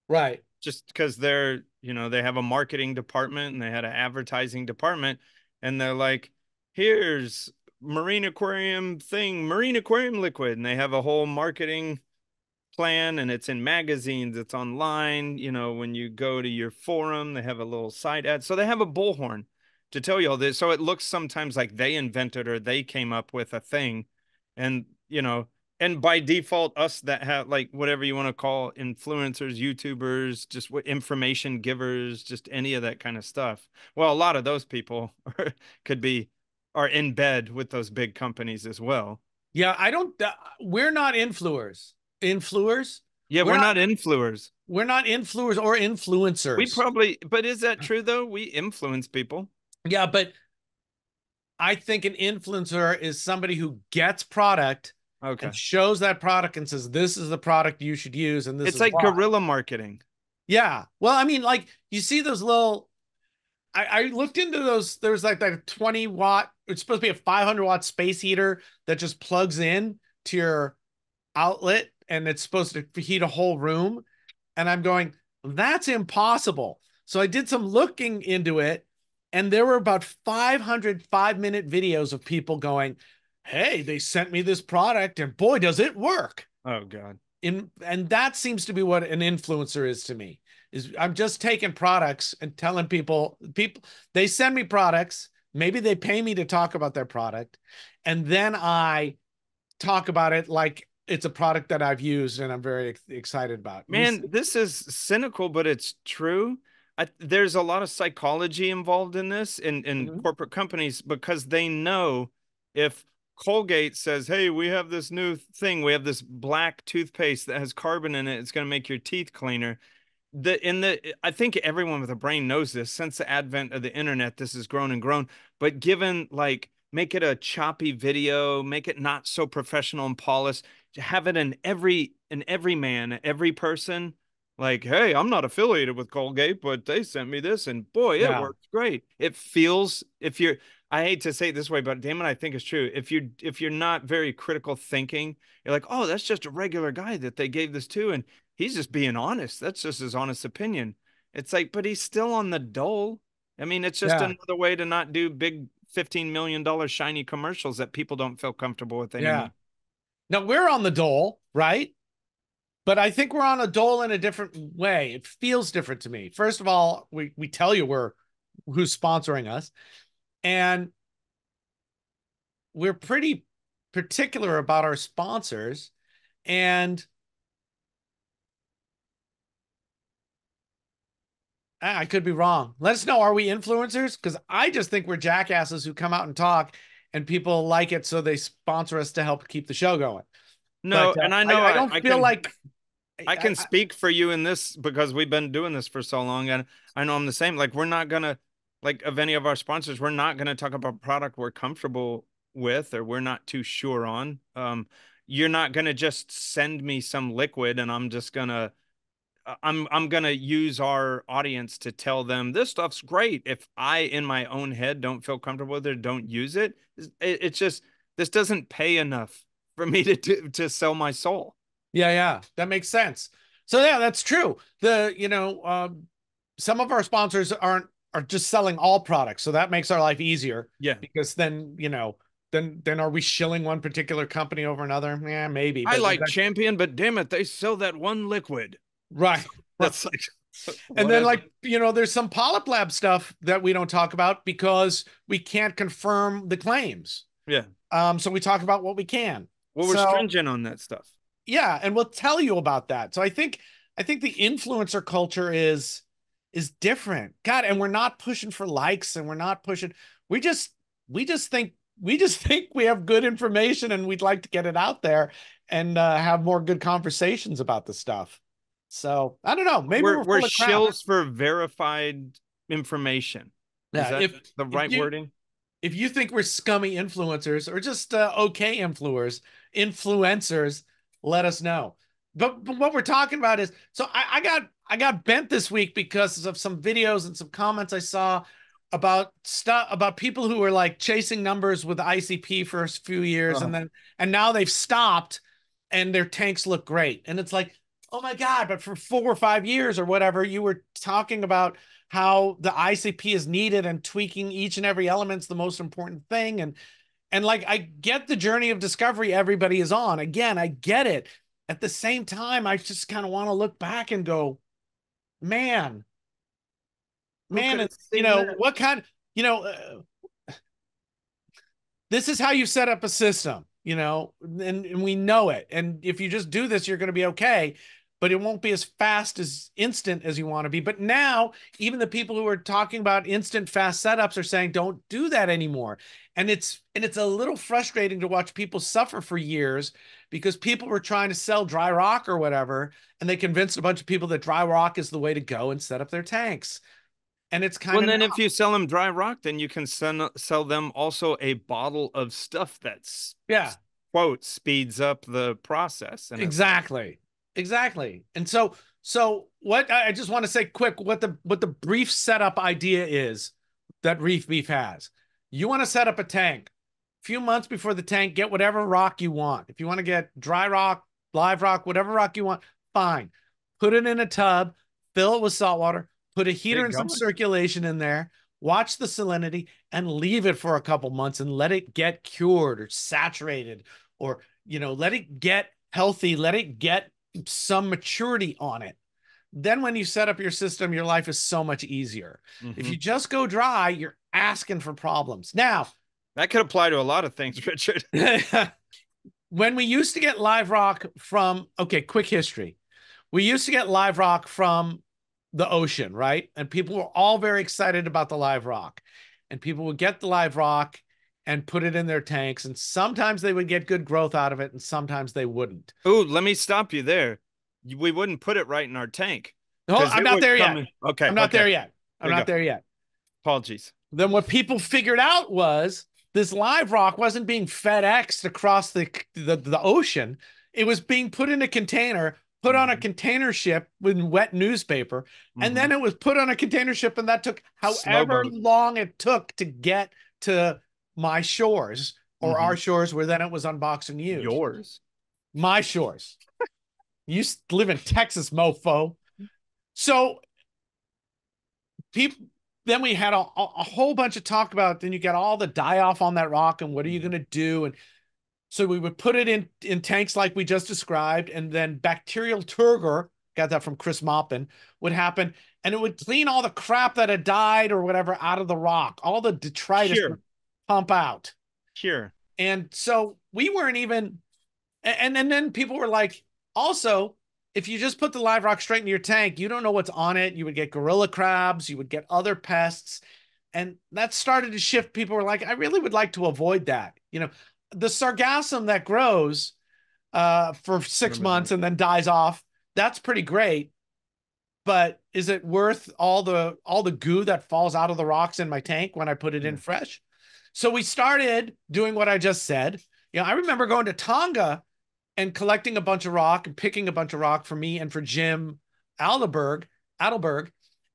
Right. Just because they're, they have a marketing department and they had an advertising department, and they're like, here's marine aquarium liquid. And they have a whole marketing plan, and it's in magazines, it's online. When you go to your forum, they have a little side ad. So they have a bullhorn to tell you all this. So it looks sometimes like they invented or they came up with a thing. And, and by default, us that have like whatever you want to call influencers, YouTubers, just what information givers, just any of that kind of stuff. Well, a lot of those people are in bed with those big companies as well. Yeah, we're not influencers. Yeah, we're not influencers. We're not influencers or influencers. But is that true though? We influence people. Yeah, but I think an influencer is somebody who gets product and shows that product and says, this is the product you should use. And it's like guerrilla marketing. Yeah. Well, I mean, like you see those little, I looked into those. There's like that 20-watt, it's supposed to be a 500-watt space heater that just plugs in to your outlet and it's supposed to heat a whole room. And I'm going, that's impossible. So I did some looking into it, and there were about 500 5-minute videos of people going, hey, they sent me this product and boy, does it work. Oh God. And that seems to be what an influencer is to me. Is I'm just taking products and telling people they send me products, maybe they pay me to talk about their product, and then I talk about it like it's a product that I've used and I'm very excited about. Man, this is cynical, but it's true. There's a lot of psychology involved in this in corporate companies, because they know if Colgate says, hey, we have this new thing, we have this black toothpaste that has carbon in it, it's going to make your teeth cleaner. I think everyone with a brain knows this. Since the advent of the internet, this has grown and grown. But given make it a choppy video, make it not so professional and polished, have it in every man, every person. Like, hey, I'm not affiliated with Colgate, but they sent me this, and boy, it works great. It feels, I hate to say it this way, but damn it, I think it's true. If you're not very critical thinking, you're like, oh, that's just a regular guy that they gave this to, and he's just being honest. That's just his honest opinion. It's like, but he's still on the dole. I mean, it's just another way to not do big $15 million shiny commercials that people don't feel comfortable with anymore. Yeah. Now we're on the dole, right? But I think we're on a dole in a different way. It feels different to me. First of all, we tell you who's sponsoring us, and we're pretty particular about our sponsors. And I could be wrong. Let us know. Are we influencers? Because I just think we're jackasses who come out and talk, and people like it, so they sponsor us to help keep the show going. No, but, and I know I don't feel like I can speak for you in this because we've been doing this for so long, and I know I'm the same. Like, we're not gonna, like, of any of our sponsors, we're not gonna talk about product we're comfortable with or we're not too sure on. You're not gonna just send me some liquid and I'm just gonna I'm gonna use our audience to tell them this stuff's great. If I in my own head don't feel comfortable with it, don't use it. It's just, this doesn't pay enough for me to sell my soul. Yeah, that makes sense. So yeah, that's true. Some of our sponsors are just selling all products, so that makes our life easier. Yeah, because then then are we shilling one particular company over another? Yeah, maybe. I like Champion, but damn it, they sell that one liquid. Right. That's like, and then there's some PolypLab stuff that we don't talk about because we can't confirm the claims. Yeah. So we talk about what we can. Well, we're stringent on that stuff. Yeah, and we'll tell you about that. So I think the influencer culture is different. God, and we're not pushing for likes, and we're not pushing. We just think we have good information, and we'd like to get it out there and have more good conversations about the stuff. So I don't know. Maybe We're we're full of crap. shills for verified information. Is Yeah, that the if right you wording? if you think we're scummy influencers or just okay influencers, let us know. But what we're talking about is so I got bent this week because of some videos and some comments I saw about stuff about people who were like chasing numbers with ICP for a few years and now they've stopped and their tanks look great. And it's like, oh my God, but for 4 or 5 years or whatever, you were talking about how the ICP is needed and tweaking each and every element's the most important thing. And like I get the journey of discovery everybody is on. Again, I get it. At the same time, I just kind of want to look back and go, man, Who could and have seen that? what kind, you know, this is how you set up a system, and we know it. And if you just do this, you're going to be okay, but it won't be as fast as instant as you want to be. But now, even the people who are talking about instant fast setups are saying, don't do that anymore. And it's a little frustrating to watch people suffer for years because people were trying to sell dry rock or whatever, and they convinced a bunch of people that dry rock is the way to go and set up their tanks. And it's Well, kind and of then if you sell them dry rock, then you can sell them also a bottle of stuff that's yeah. quote speeds up the process. And Exactly. And so what I just want to say quick what the brief setup idea is that Reef Beef has. You want to set up a tank. A few months before the tank, get whatever rock you want. If you want to get dry rock, live rock, whatever rock you want, fine. Put it in a tub, fill it with salt water, put a heater and some circulation in there, watch the salinity, and leave it for a couple months and let it get cured or saturated or let it get healthy, let it get some maturity on it. Then when you set up your system, your life is so much easier. If you just go dry, you're asking for problems. Now, that could apply to a lot of things, Richard. When we used to get live rock from, okay, quick history. We used to get live rock from the ocean, right? And people were all very excited about the live rock. And people would get the live rock and put it in their tanks. And sometimes they would get good growth out of it, and sometimes they wouldn't. Oh, let me stop you there. We wouldn't put it right in our tank. No, I'm not there yet. Okay. I'm not there yet. I'm not there yet. Apologies. Then what people figured out was this live rock wasn't being FedExed across the ocean. It was being put in a container, put on a container ship with wet newspaper, and then it was put on a container ship, and that took however long it took to get to my shores or our shores, where then it was unboxed and used. Yours. My shores. You live in Texas, mofo. So people, then we had a whole bunch of talk about, then you got all the die off on that rock and what are you going to do? And so we would put it in tanks like we just described, and then bacterial turgor, got that from Chris Moppin, would happen, and it would clean all the crap that had died or whatever out of the rock, all the detritus would pump out. Sure. And so we weren't even, and then people were like, also, if you just put the live rock straight into your tank, you don't know what's on it. You would get gorilla crabs, you would get other pests. And that started to shift. People were like, I really would like to avoid that. The sargassum that grows for 6 months and then dies off, that's pretty great. But is it worth all the goo that falls out of the rocks in my tank when I put it in fresh? So we started doing what I just said. I remember going to Tonga and collecting a bunch of rock and picking a bunch of rock for me and for Jim Adelberg,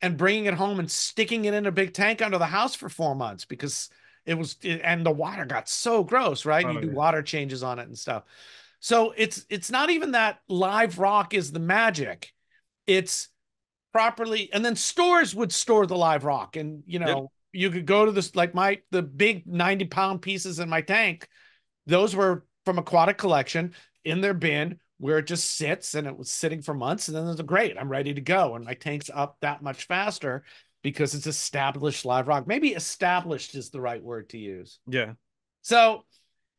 and bringing it home and sticking it in a big tank under the house for 4 months because and the water got so gross, right? You do water changes on it and stuff. So it's not even that live rock is the magic. It's properly, and then stores would store the live rock, and you could go to this, like the big 90-pound pieces in my tank. Those were from Aquatic Collection in their bin where it just sits, and it was sitting for months, and then there's great, I'm ready to go, and my tank's up that much faster because it's established live rock. Maybe established is the right word to use. Yeah. So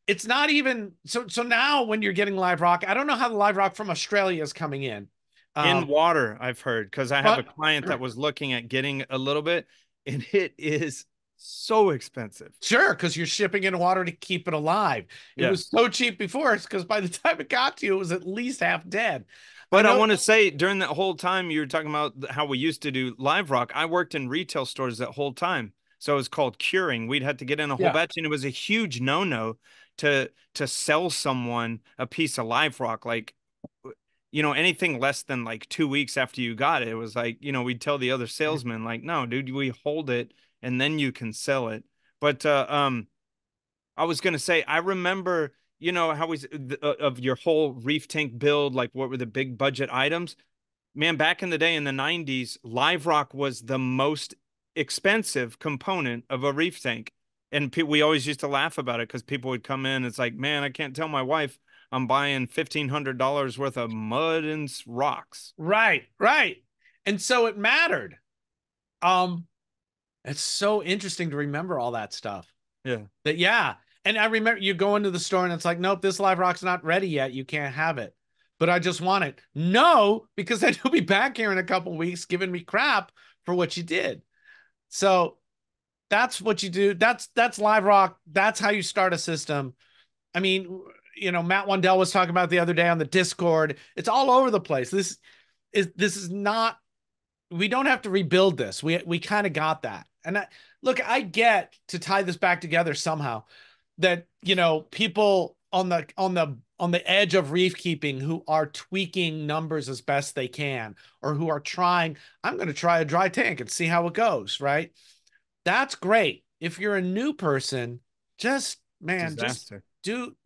it's not even so now when you're getting live rock, I don't know how the live rock from Australia is coming in water, I've heard, because I have a client that was looking at getting a little bit, and it is so expensive. Sure, because you're shipping in water to keep it alive. It was so cheap before, because by the time it got to you, it was at least half dead. I But I know. want to say during that whole time you were talking about how we used to do live rock, I worked in retail stores that whole time. So it was called curing. We'd have to get in a whole Yeah. batch, and it was a huge no-no to sell someone a piece of live rock. Like, anything less than like 2 weeks after you got it, it was like, we'd tell the other salesman, like, no, dude, we hold it and then you can sell it. But I was gonna say, I remember, how of your whole reef tank build, like what were the big budget items? Man, back in the day in the 90s, live rock was the most expensive component of a reef tank. And we always used to laugh about it because people would come in. It's like, man, I can't tell my wife I'm buying $1,500 worth of mud and rocks. Right, right. And so it mattered. Um, it's so interesting to remember all that stuff. Yeah. That yeah. And I remember you go into the store and it's like, nope, this live rock's not ready yet. You can't have it. But I just want it. No, because then you'll be back here in a couple of weeks giving me crap for what you did. So that's what you do. That's live rock. That's how you start a system. I mean, Matt Wandell was talking about the other day on the Discord. It's all over the place. This is not, we don't have to rebuild this. We kind of got that. And look, I get, to tie this back together somehow, that people on the edge of reef keeping who are tweaking numbers as best they can, or who are trying, I'm going to try a dry tank and see how it goes, right? That's great. If you're a new person, just Disaster. do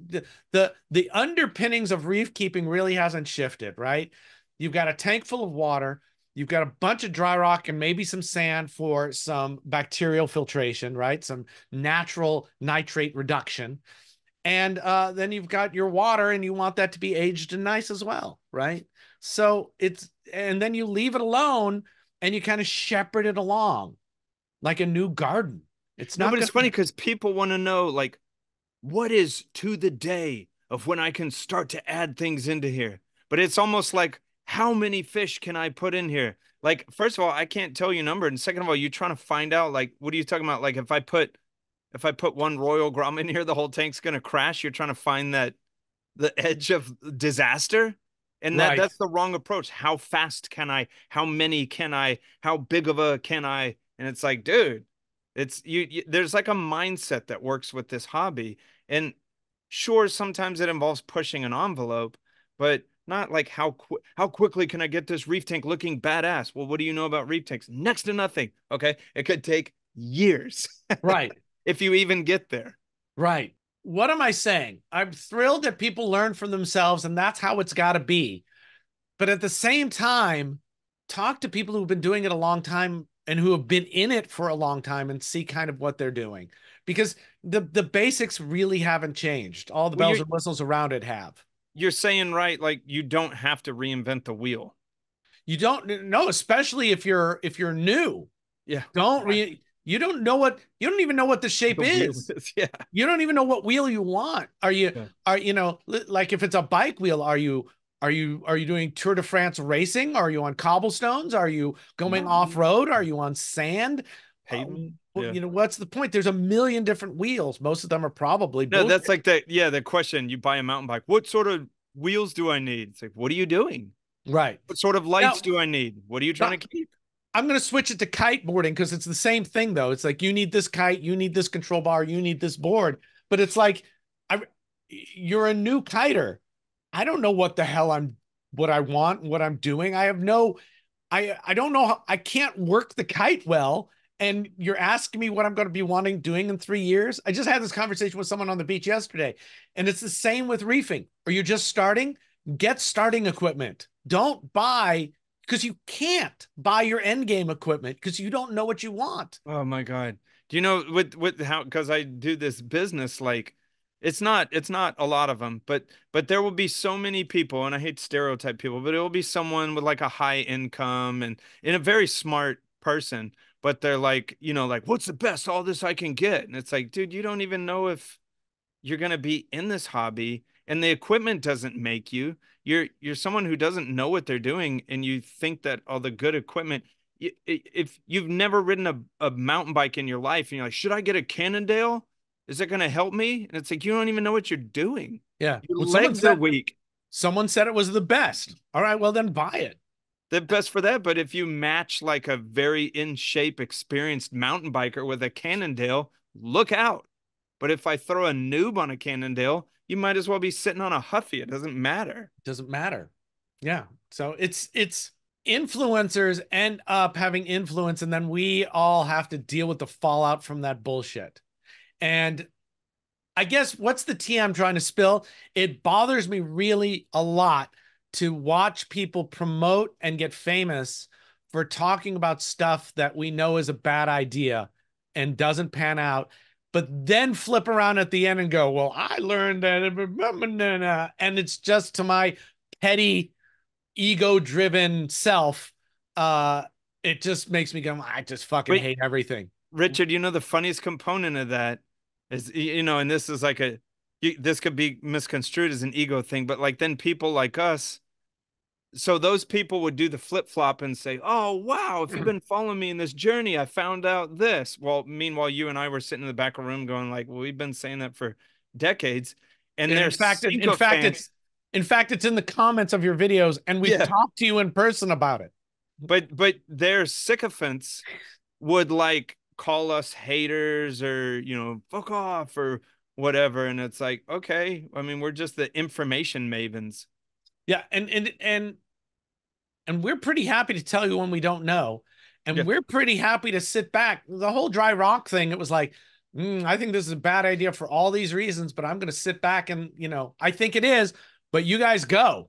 the underpinnings of reef keeping really hasn't shifted, right? You've got a tank full of water. You've got a bunch of dry rock and maybe some sand for some bacterial filtration, right? Some natural nitrate reduction. And then you've got your water, and you want that to be aged and nice as well, right? So and then you leave it alone and you kind of shepherd it along like a new garden. It's No, not but it's gonna, funny because people want to know, like, what is to the day of when I can start to add things into here? But it's almost like, how many fish can I put in here? Like, first of all, I can't tell you a number. And second of all, you're trying to find out, like, what are you talking about? Like, if I put one Royal Grum in here, the whole tank's gonna crash. You're trying to find the edge of disaster. And right. that's the wrong approach. How fast can I? How many can I? How big of a can I? And it's like, dude, it's there's like a mindset that works with this hobby. And sure, sometimes it involves pushing an envelope, but not like how quickly can I get this reef tank looking badass? Well, what do you know about reef tanks? Next to nothing. Okay. It could take years Right. if you even get there. Right. What am I saying? I'm thrilled that people learn from themselves, and that's how it's got to be. But at the same time, talk to people who've been doing it a long time and who have been in it for a long time, and see kind of what they're doing, because the basics really haven't changed. All the Well, bells and whistles around it have. you're saying, right, like, you don't have to reinvent the wheel. You don't know, especially if you're new. Yeah. Don't re You don't know what, you don't even know what the shape The wheel is. is, yeah. You don't even know what wheel you want. Yeah. Like if it's a bike wheel, are you doing Tour de France racing? Are you on cobblestones? Are you going off road? Are you on sand? Pavement. Yeah. What's the point? There's a million different wheels. Most of them are probably No, bullshit. that's like the question. You buy a mountain bike. What sort of wheels do I need? It's like, what are you doing? Right. What sort of Now, lights do I need? What are you trying to keep? I'm going to switch it to kiteboarding because it's the same thing, though. It's like, you need this kite, you need this control bar, you need this board. But it's like, you're a new kiter. I don't know what the hell what I want, what I'm doing. I don't know how, I can't work the kite well. And you're asking me what I'm going to be doing in 3 years. I just had this conversation with someone on the beach yesterday, and it's the same with reefing. Are you just starting? Get starting equipment. Don't buy, because you can't buy your end game equipment because you don't know what you want. Oh my God. Do you know with how, because I do this business, like, it's not a lot of them, but there will be so many people, and I hate to stereotype people, but it will be someone with like a high income and a very smart person, but they're like, like, what's the best all this I can get? And it's like, dude, you don't even know if you're going to be in this hobby, and the equipment doesn't make you. You're someone who doesn't know what they're doing, and you think that all the good equipment, if you've never ridden a mountain bike in your life and you're like, should I get a Cannondale? Is it going to help me? And it's like, you don't even know what you're doing. Yeah. Your When someone legs are said, weak. Someone said it was the best. All right, well then buy it. The best for that. But if you match like a very in shape, experienced mountain biker with a Cannondale, look out. But if I throw a noob on a Cannondale, you might as well be sitting on a Huffy. It doesn't matter. Doesn't matter. Yeah. So it's influencers end up having influence, and then we all have to deal with the fallout from that bullshit. And I guess what's the tea I'm trying to spill? It bothers me really a lot to watch people promote and get famous for talking about stuff that we know is a bad idea and doesn't pan out, but then flip around at the end and go, well, I learned that. And it's just to my petty, ego driven self. It just makes me go, I just fucking hate everything. Richard, the funniest component of that is, and this is like this could be misconstrued as an ego thing, but like then people like us, so those people would do the flip flop and say, oh, wow, if you've been following me in this journey, I found out this. Well, meanwhile, you and I were sitting in the back of the room going like, well, we've been saying that for decades. And in fact, it's in the comments of your videos, and we've talked to you in person about it. But their sycophants would like call us haters or, fuck off or whatever. And it's like, okay, I mean, we're just the information mavens. Yeah. And we're pretty happy to tell you when we don't know. And we're pretty happy to sit back. The whole dry rock thing, it was like, I think this is a bad idea for all these reasons, but I'm going to sit back and, I think it is, but you guys go.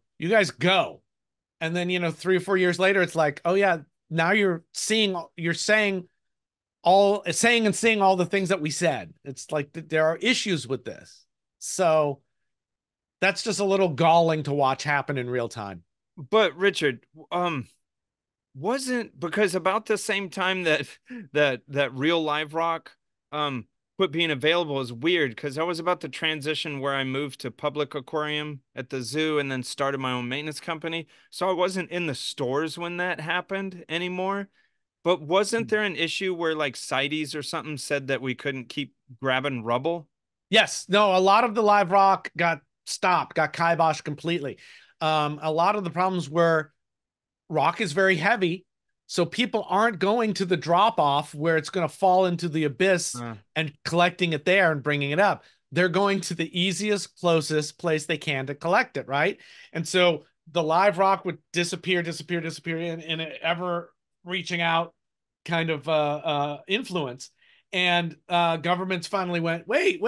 And then, 3 or 4 years later, it's like, oh yeah, now you're saying all the things that we said. It's like there are issues with this. So that's just a little galling to watch happen in real time. But Richard, wasn't because about the same time that real live rock quit being available is weird, because I was about to transition where I moved to public aquarium at the zoo and then started my own maintenance company. So I wasn't in the stores when that happened anymore. But wasn't there an issue where like CITES or something said that we couldn't keep grabbing rubble? Yes. No, a lot of the live rock got stopped, got kiboshed completely. A lot of the problems were rock is very heavy. So people aren't going to the drop off where it's going to fall into the abyss and collecting it there and bringing it up. They're going to the easiest, closest place they can to collect it. Right. And so the live rock would disappear in an ever reaching out kind of influence. And governments finally went, wait,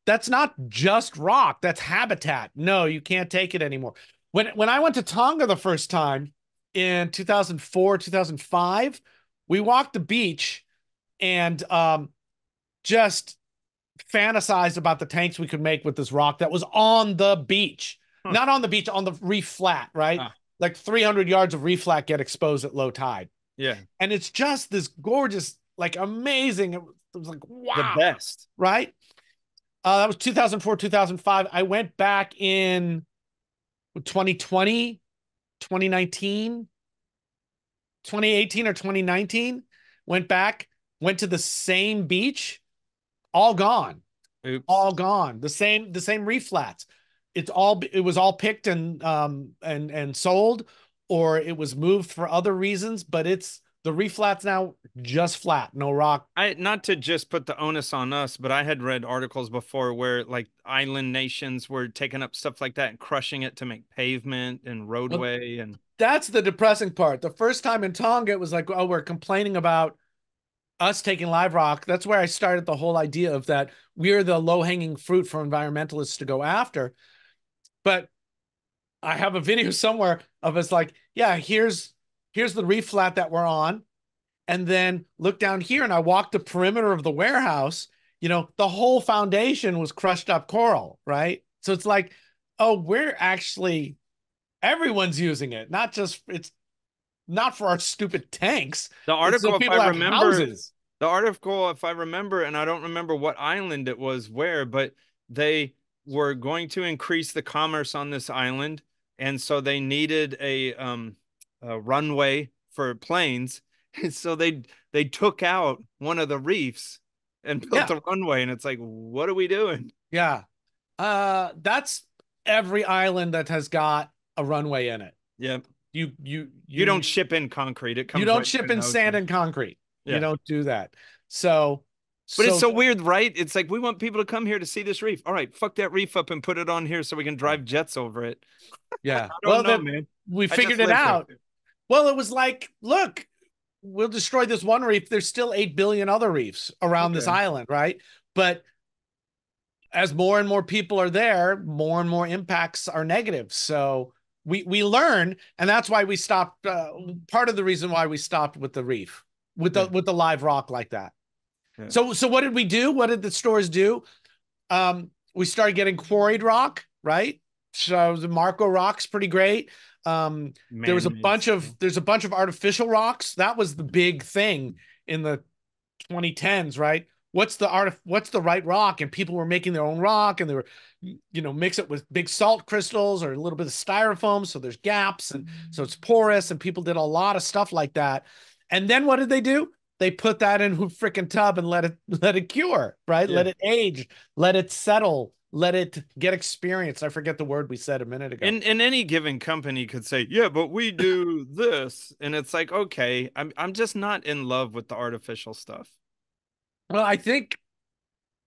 that's not just rock. That's habitat. No, you can't take it anymore. When I went to Tonga the first time, in 2004, 2005, we walked the beach and just fantasized about the tanks we could make with this rock that was on the beach. Not on the beach, on the reef flat, right? Like 300 yards of reef flat get exposed at low tide. Yeah. And it's just this gorgeous, like amazing. It was like, wow. The best. Right? That was 2004, 2005. I went back in 2020. 2019, 2018 or 2019, went to the same beach, all gone. Oops. All gone. The same reef flats. It was all picked and sold, or it was moved for other reasons, but the reef flats now just flat, no rock. Not to just put the onus on us, but I had read articles before where like island nations were taking up stuff like that and crushing it to make pavement and roadway. And that's the depressing part. The first time in Tonga, it was like, oh, we're complaining about us taking live rock. That's where I started the whole idea of that we're the low-hanging fruit for environmentalists to go after. But I have a video somewhere of us like, yeah, here's the reef flat that we're on. And then look down here, and I walked the perimeter of the warehouse. The whole foundation was crushed up coral, right? So it's like, oh, everyone's using it. It's not for our stupid tanks. The article, so people have houses. The article, if I remember, and I don't remember what island it was but they were going to increase the commerce on this island. And so they needed a runway for planes. And so they took out one of the reefs and built a runway. And it's like, what are we doing? Yeah. That's every island that has got a runway in it. Yeah. You don't ship in concrete. It you comes don't right ship from in the sand ocean. and concrete. You Yeah. don't do that. So But it's so so weird, right? It's like we want people to come here to see this reef. All right, fuck that reef up and put it on here so we can drive jets over it. yeah. I don't Well, know, then man. we I just figured it live here. out. Well, it was like, look, we'll destroy this one reef. There's still 8 billion other reefs around this Okay. island, right? But as more and more people are there, more and more impacts are negative. So we learn, and that's why we stopped. Part of the reason why we stopped with the reef, Yeah. with the live rock like that. Yeah. So what did we do? What did the stores do? We started getting quarried rock, right? So the Marco rock's pretty great. Man-made stuff. There's a bunch of artificial rocks. That was the big thing in the 2010s, right? What's the right rock? And people were making their own rock, and they were, mix it with big salt crystals or a little bit of styrofoam, so there's gaps, and so it's porous, and people did a lot of stuff like that. And then what did they do? They put that in a freaking tub and let it cure, right? Yeah. Let it age, let it settle, let it get experience. I forget the word we said a minute ago. And any given company could say, yeah, but we do this. And it's like, okay, I'm just not in love with the artificial stuff. Well, I think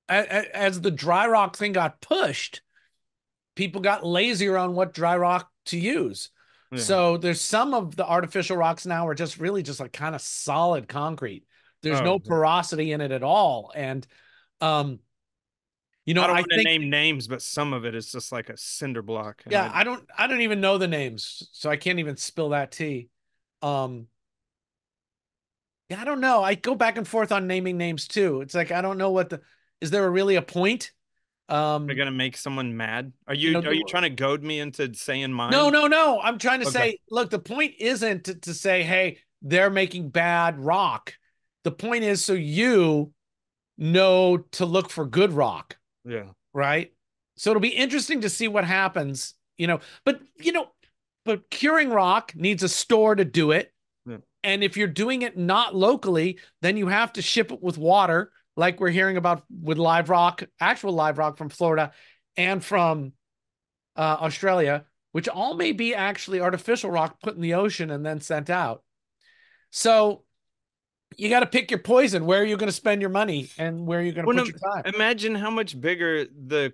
as the dry rock thing got pushed, people got lazier on what dry rock to use. Yeah. So there's some of the artificial rocks now are just really just like kind of solid concrete. There's no Oh, porosity in it at all. And um, I don't I want to think, name names, but some of it is just like a cinder block. And yeah, I don't even know the names, so I can't even spill that tea. Um, yeah, I don't know. I go back and forth on naming names too. It's like I don't know is there really a point? They're Um, gonna make someone mad. Are you know, you trying to goad me into saying no, mine? no, no. I'm trying to Okay. say, look, the point isn't to say, hey, they're making bad rock. The point is so you know to look for good rock, Yeah. right? So it'll be interesting to see what happens, but but curing rock needs a store to do it. Yeah. And if you're doing it not locally, then you have to ship it with water, like we're hearing about with live rock, actual live rock from Florida and from Australia, which all may be actually artificial rock put in the ocean and then sent out. So you got to pick your poison. Where are you going to spend your money and where are you going to Well, put no, your time? imagine how much bigger the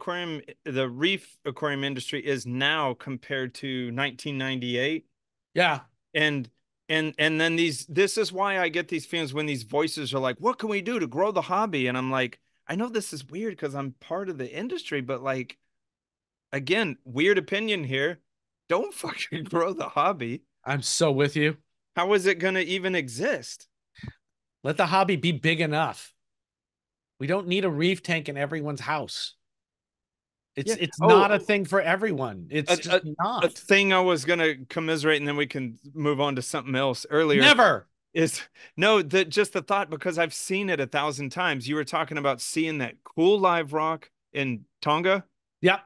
reef aquarium industry is now compared to 1998. Yeah. And and then this is why I get these feelings when these voices are like, what can we do to grow the hobby? And I'm like, I know this is weird because I'm part of the industry, but like, again, weird opinion here. Don't fucking grow the hobby. I'm so with you. How is it going to even exist? Let the hobby be big enough. We don't need a reef tank in everyone's house. Yeah. It's Oh, not a thing for everyone. It's a, just a, a not. thing I was going to commiserate and then we can move on to something else earlier Never. is no, just the thought, because I've seen it 1,000 times. You were talking about seeing that cool live rock in Tonga. Yep.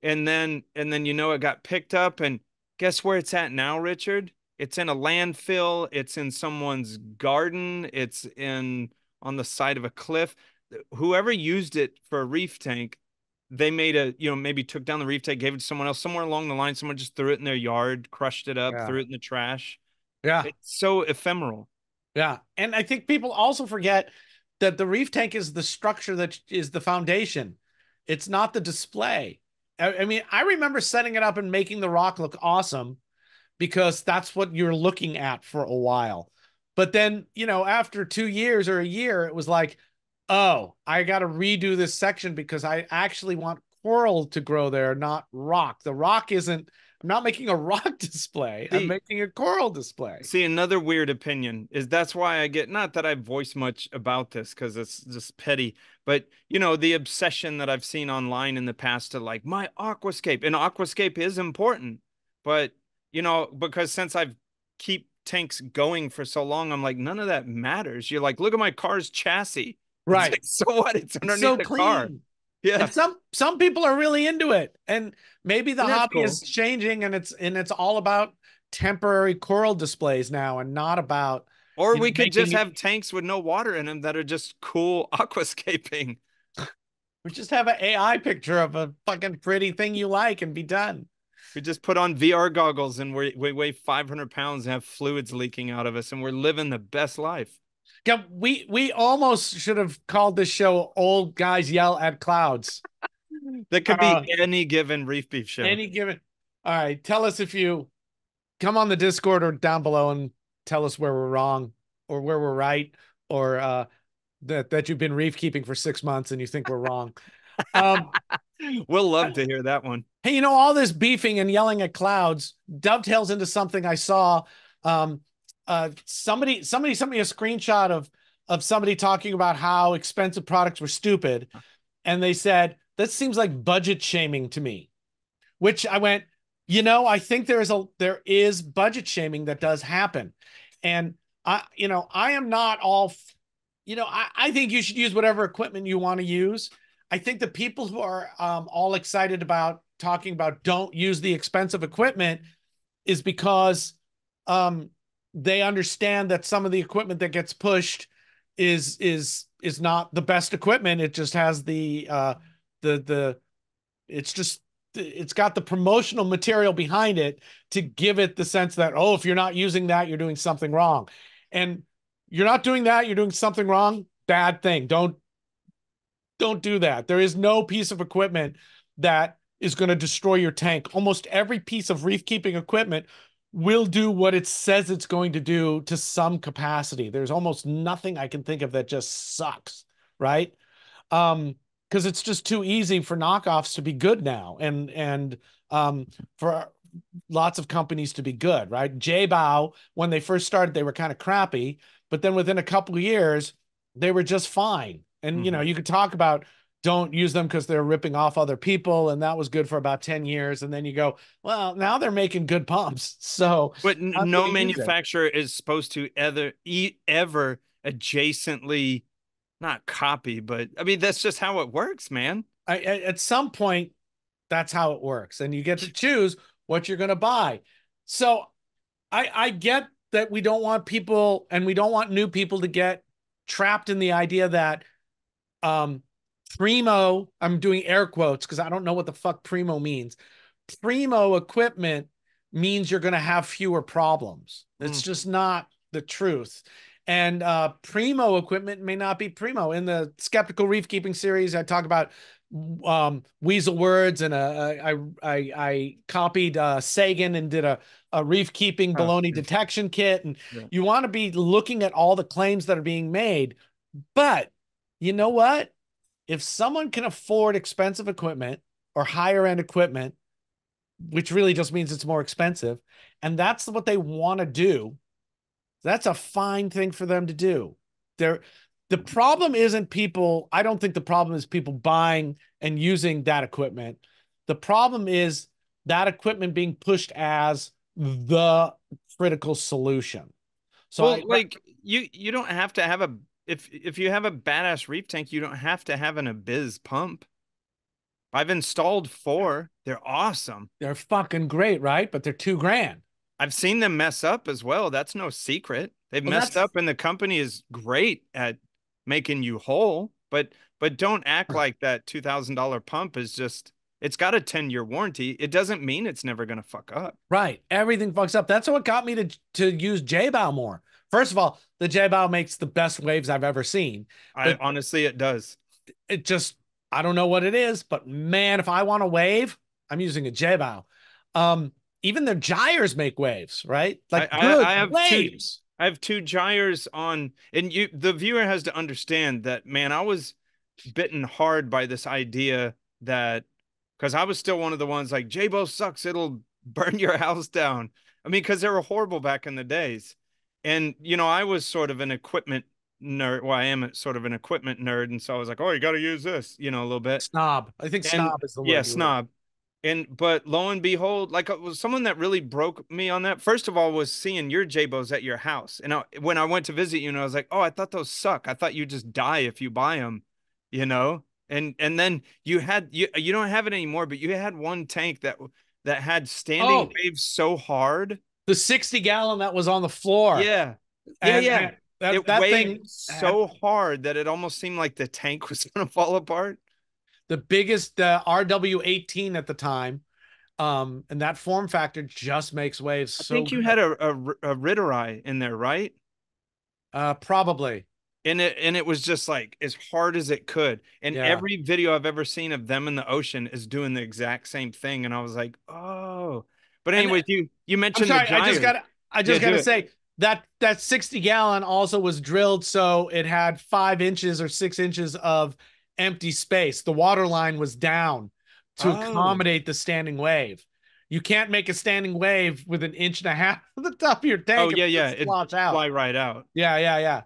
And then it got picked up, and guess where it's at now, Richard? It's in a landfill, it's in someone's garden, it's in on the side of a cliff. Whoever used it for a reef tank, they made maybe took down the reef tank, gave it to someone else, somewhere along the line, someone just threw it in their yard, crushed it up, Yeah. threw it in the trash. Yeah. It's so ephemeral. Yeah. And I think people also forget that the reef tank is the structure that is the foundation. It's not the display. I mean, I remember setting it up and making the rock look awesome because that's what you're looking at for a while. But then, after 2 years or a year, it was like, oh, I got to redo this section because I actually want coral to grow there, not rock. The rock isn't, I'm not making a rock display. I'm See, making a coral display. See, another weird opinion is that's why I get, not that I voice much about this because it's just petty, but the obsession that I've seen online in the past to like my aquascape, and aquascape is important, but because since I've keep tanks going for so long, I'm like, none of that matters. You're like, look at my car's chassis. It's Right. like, so what? It's It's underneath so the car. clean. Yeah. And some people are really into it. And maybe the And that's hobby cool. is changing and it's all about temporary coral displays now and not about Or we could just making it. have tanks with no water in them that are just cool aquascaping. We just have an AI picture of a fucking pretty thing you like and be done. We just put on VR goggles and we weigh 500 pounds and have fluids leaking out of us, and we're living the best life. Yeah, we almost should have called this show "Old Guys Yell at Clouds." That could be any given Reef Beef show. Any given. All right, tell us if you come on the Discord or down below and tell us where we're wrong or where we're right, or that you've been reef keeping for 6 months and you think we're wrong. We'll love to hear that one. Hey, all this beefing and yelling at clouds dovetails into something I saw. Somebody sent me a screenshot of somebody talking about how expensive products were stupid, and they said that seems like budget shaming to me. Which I went, I think there is budget shaming that does happen, and I am not all. I think you should use whatever equipment you want to use. I think the people who are all excited about talking about don't use the expensive equipment is because they understand that some of the equipment that gets pushed is not the best equipment. It just has it's got the promotional material behind it to give it the sense that, oh, if you're not using that, you're doing something wrong. And you're not doing that, you're doing something wrong. Bad thing. Don't do that. There is no piece of equipment that is going to destroy your tank. Almost every piece of reef keeping equipment will do what it says it's going to do to some capacity. There's almost nothing I can think of that just sucks, right? Because it's just too easy for knockoffs to be good now, and for lots of companies to be good, right? J-Bow, when they first started, they were kind of crappy, but then within a couple of years, they were just fine. And, you could talk about don't use them because they're ripping off other people, and that was good for about 10 years. And then you go, well, now they're making good pumps. So, but no manufacturer is supposed to ever adjacently, not copy, but I mean, that's just how it works, man. At some point, that's how it works. And you get to choose what you're going to buy. So I get that we don't want people, and we don't want new people to get trapped in the idea that primo, I'm doing air quotes because I don't know what the fuck primo means. Primo equipment means you're going to have fewer problems. It's just not the truth. And primo equipment may not be primo. In the Skeptical Reef Keeping series, I talk about weasel words, and I copied Sagan and did a reef keeping baloney detection kit. And you want to be looking at all the claims that are being made. But you know what? If someone can afford expensive equipment or higher end equipment, which really just means it's more expensive, and that's what they want to do, that's a fine thing for them to do. The problem isn't people. I don't think the problem is people buying and using that equipment. The problem is that equipment being pushed as the critical solution. So you don't have to have if you have a badass reef tank, you don't have to have an Abyss pump. I've installed 4. They're awesome. They're fucking great, right? But they're $2,000. I've seen them mess up as well. That's no secret. They've messed up, and the company is great at making you whole. But don't act like that $2,000 pump is just, it's got a 10-year warranty. It doesn't mean it's never going to fuck up. Right. Everything fucks up. That's what got me to use J-Bow more. First of all, the J-Bow makes the best waves I've ever seen. Honestly, it does. It just, I don't know what it is, but man, if I want a wave, I'm using a J-Bow. Even the gyres make waves, right? Like I have waves. I have 2 gyres on, and the viewer has to understand that, man, I was bitten hard by this idea that, because I was still one of the ones like, J-Bow sucks, it'll burn your house down. I mean, because they were horrible back in the days. And, I was sort of an equipment nerd. Well, I am sort of an equipment nerd. And so I was like, oh, you got to use this, a little bit. Snob. I think snob is the word. Yeah, snob. But lo and behold, like, it was someone that really broke me on that. First of all, was seeing your J-Bows at your house. And when I went to visit you, and I was like, oh, I thought those suck. I thought you just die if you buy them, And then you don't have it anymore, but you had one tank that had standing waves so hard. The 60-gallon that was on the floor. Yeah. Yeah. That thing so hard that it almost seemed like the tank was going to fall apart. the biggest RW18 at the time. And that form factor just makes waves I so think you good. had a Rittereye in there, right? Probably. And it was just like as hard as it could. And Yeah. every video I've ever seen of them in the ocean is doing the exact same thing. And I was like, oh. But And anyways, you I'm mentioned the sorry, gyres. I Yeah, just do gotta it. say that 60 gallon also was drilled so it had 5 inches or 6 inches of empty space. The water line was down to Oh. accommodate the standing wave. You can't make a standing wave with an inch and a half of the top of your Oh tank and yeah, yeah. just It'd slosh out. fly right out. Yeah, yeah, yeah.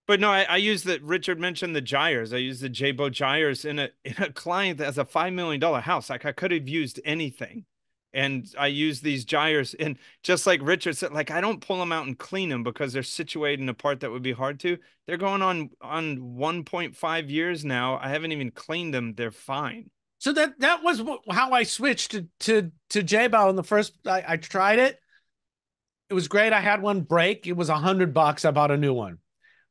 But no, I use the Richard mentioned the gyres. I use the J-Bow gyres in a client that has a $5 million house. Like I could have used anything. And I use these gyres. And just like Richard said, like I don't pull them out and clean them because they're situated in a part that would be hard to. They're going on 1.5 years now. I haven't even cleaned them. They're fine. So that was how I switched to J-Bow in the first. I tried it. It was great. I had one break. It was $100. I bought a new one.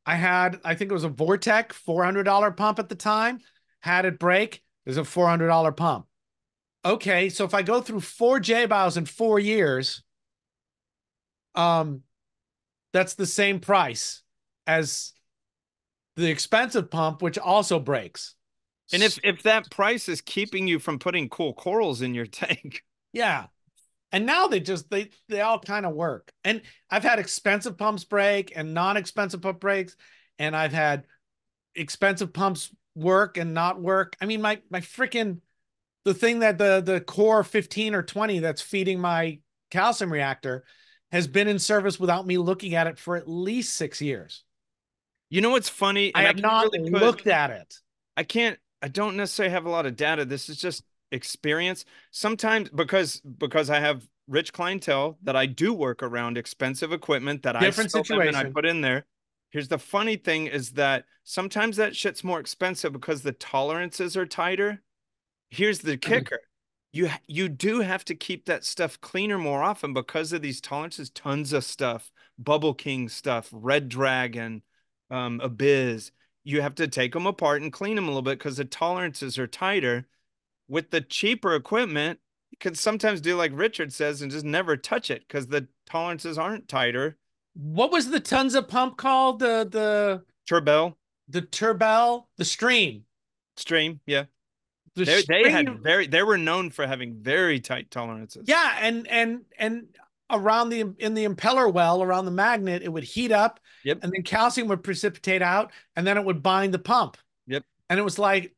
I think it was a Vortec $400 pump at the time. Had it break. There's a $400 pump. Okay, so if I go through 4 J-Bows in 4 years, um, that's the same price as the expensive pump, which also breaks. And if that price is keeping you from putting cool corals in your tank. Yeah. And now they all kind of work. And I've had expensive pumps break and non-expensive pump breaks, and I've had expensive pumps work and not work. I mean, my freaking the thing that the core 15 or 20 that's feeding my calcium reactor has been in service without me looking at it for at least 6 years. You know what's funny? I And I have can't not really looked at it. I don't necessarily have a lot of data. This is just experience. Sometimes because I have rich clientele that I do work around expensive equipment that I Different sell them and I situation. put in there. Here's the funny thing is that sometimes that shit's more expensive because the tolerances are tighter. Here's the kicker. You do have to keep that stuff cleaner more often because of these tolerances. Tons of stuff, Bubble King stuff, Red Dragon, Abyss. You have to take them apart and clean them a little bit because the tolerances are tighter. With the cheaper equipment, you can sometimes do like Richard says and just never touch it because the tolerances aren't tighter. What was the tons of pump called? Turbell, The Turbell, the Stream. Stream, yeah. The They had Stream. they were known for having very tight tolerances. Yeah, and around in the impeller well, around the magnet, it would heat up, Yep. and then calcium would precipitate out, and then it would bind the pump. Yep. And it was like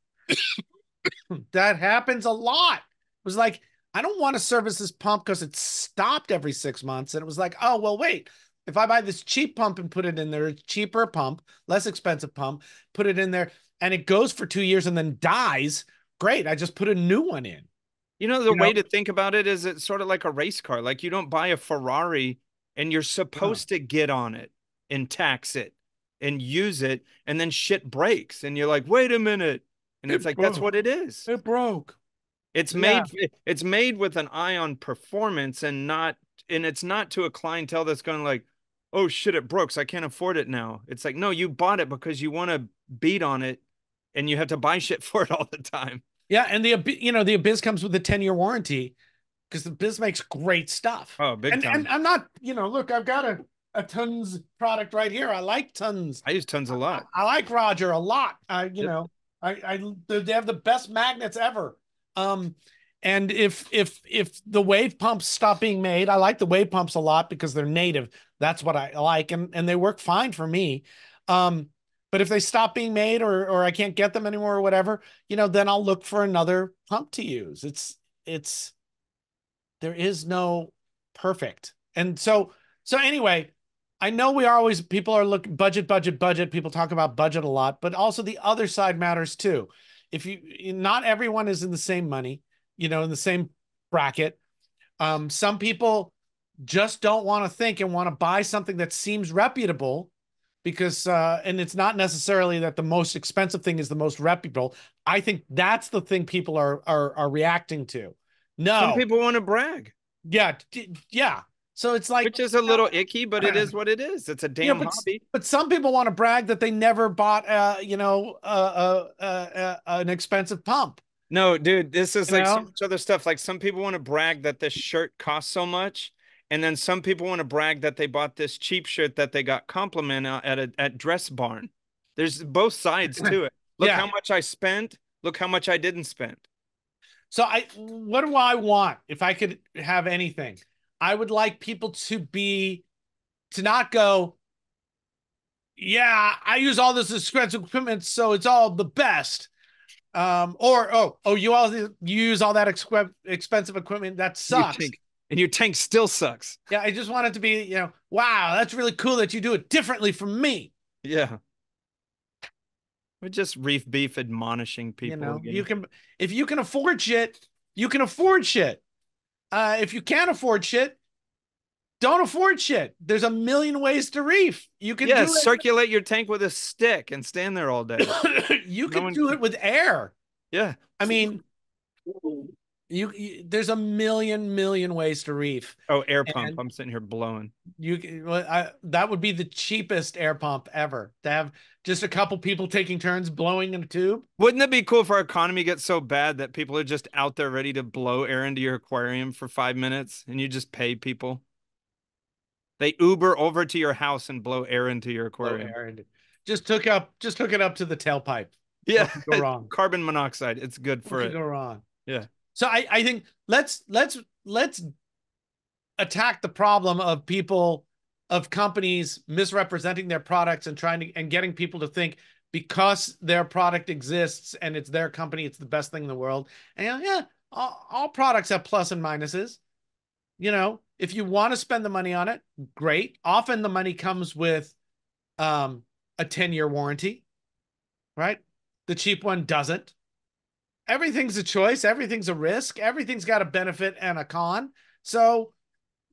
that happens a lot. It was like, I don't want to service this pump because it's stopped every 6 months. And it was like, oh, well, wait. If I buy this cheap pump and put it in there, cheaper pump, less expensive pump, put it in there, and it goes for 2 years and then dies, great. I just put a new one in. You know, the way to think about it is it's sort of like a race car. Like you don't buy a Ferrari and you're supposed to get on it and tax it and use it, and then shit breaks. And you're like, wait a minute. And it's like, that's what it is. It broke. It's Yeah. made with an eye on performance and it's not to a clientele that's going like, oh shit, it broke, so I can't afford it now. It's like, no, you bought it because you want to beat on it and you have to buy shit for it all the time. Yeah, and the Abyss comes with a 10-year warranty because the Abyss makes great stuff. Oh, big time. And I'm not, look, I've got a Tons product right here. I like Tons. I use Tons a lot. I like Roger a lot. Yep. They have the best magnets ever. And if the wave pumps stop being made, I like the wave pumps a lot because they're native. That's what I like, and they work fine for me. But if they stop being made or I can't get them anymore or whatever, then I'll look for another pump to use. There is no perfect. And so anyway, I know people are looking budget. People talk about budget a lot, but also the other side matters too. Not everyone is in the same money, in the same bracket. Some people just don't want to think and want to buy something that seems reputable because and it's not necessarily that the most expensive thing is the most reputable. I think that's the thing people are reacting to. No. Some people want to brag. Yeah. So it's like, which is a little icky, but it is what it is. It's a damn but hobby. some people want to brag that they never bought, an expensive pump. No, dude, this is You like so know, much other stuff. Like some people want to brag that this shirt costs so much, and then some people want to brag that they bought this cheap shirt that they got compliment at Dress Barn. There's both sides to it. Look yeah. how much I spent. Look how much I didn't spend. So what do I want if I could have anything? I would like people to not go, yeah, I use all this expensive equipment, so it's all the best. Or you use all that expensive equipment that You sucks. tank, and your tank still sucks. Yeah, I just want it to be, wow, that's really cool that you do it differently from me. Yeah. We're just Reef Beef admonishing people again. You can, if you can afford shit, you can afford shit. If you can't afford shit, don't afford shit. There's a million ways to reef. You can do circulate your tank with a stick and stand there all day. You can do it with air. Yeah. I mean, there's a million ways to reef. Oh, air pump. I'm sitting here blowing. That would be the cheapest air pump ever, to have just a couple people taking turns blowing in a tube. Wouldn't it be cool if our economy gets so bad that people are just out there ready to blow air into your aquarium for 5 minutes and you just pay people? They Uber over to your house and blow air into your aquarium. Just hook it up to the tailpipe. Yeah. What could go wrong? Carbon monoxide. It's good for it. What could go wrong? Yeah. So I think let's attack the problem of companies misrepresenting their products and getting people to think because their product exists and it's their company, it's the best thing in the world. And yeah, all products have plus and minuses. If you want to spend the money on it, great. Often the money comes with a 10-year warranty, right? The cheap one doesn't. Everything's a choice. Everything's a risk. Everything's got a benefit and a con. So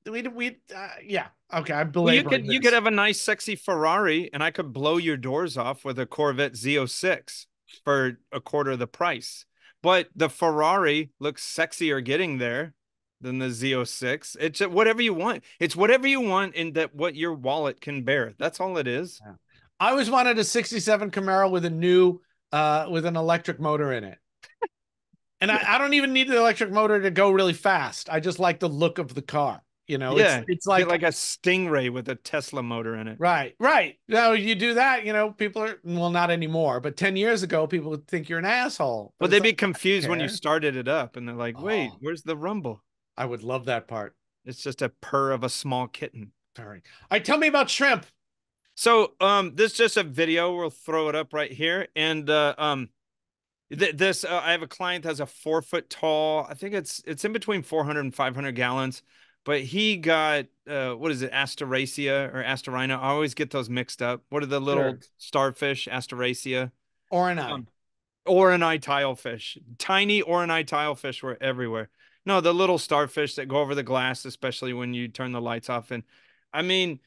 yeah. Okay. I believe you could have a nice, sexy Ferrari, and I could blow your doors off with a Corvette Z06 for a quarter of the price. But the Ferrari looks sexier getting there than the Z06. It's whatever you want. It's whatever you want in that what your wallet can bear. That's all it is. Yeah. I always wanted a 67 Camaro with with an electric motor in it. And I don't even need the electric motor to go really fast. I just like the look of the car. It's like a Stingray with a Tesla motor in it. Right. Now you do that, people are, well, not anymore, but 10 years ago, people would think you're an asshole. But they'd be confused when you started it up and they're like, wait, where's the rumble? I would love that part. It's just a purr of a small kitten. All right. All right, tell me about shrimp. So this is just a video. We'll throw it up right here. And I have a client that has a 4 foot tall, I think it's in between 400 and 500 gallons, but he got what is it, Asteraceae or Asterina? I always get those mixed up. What are the little starfish? Asteraceae. Oronite tilefish. Tiny oronite tilefish were everywhere. No, the little starfish that go over the glass, especially when you turn the lights off. And I mean,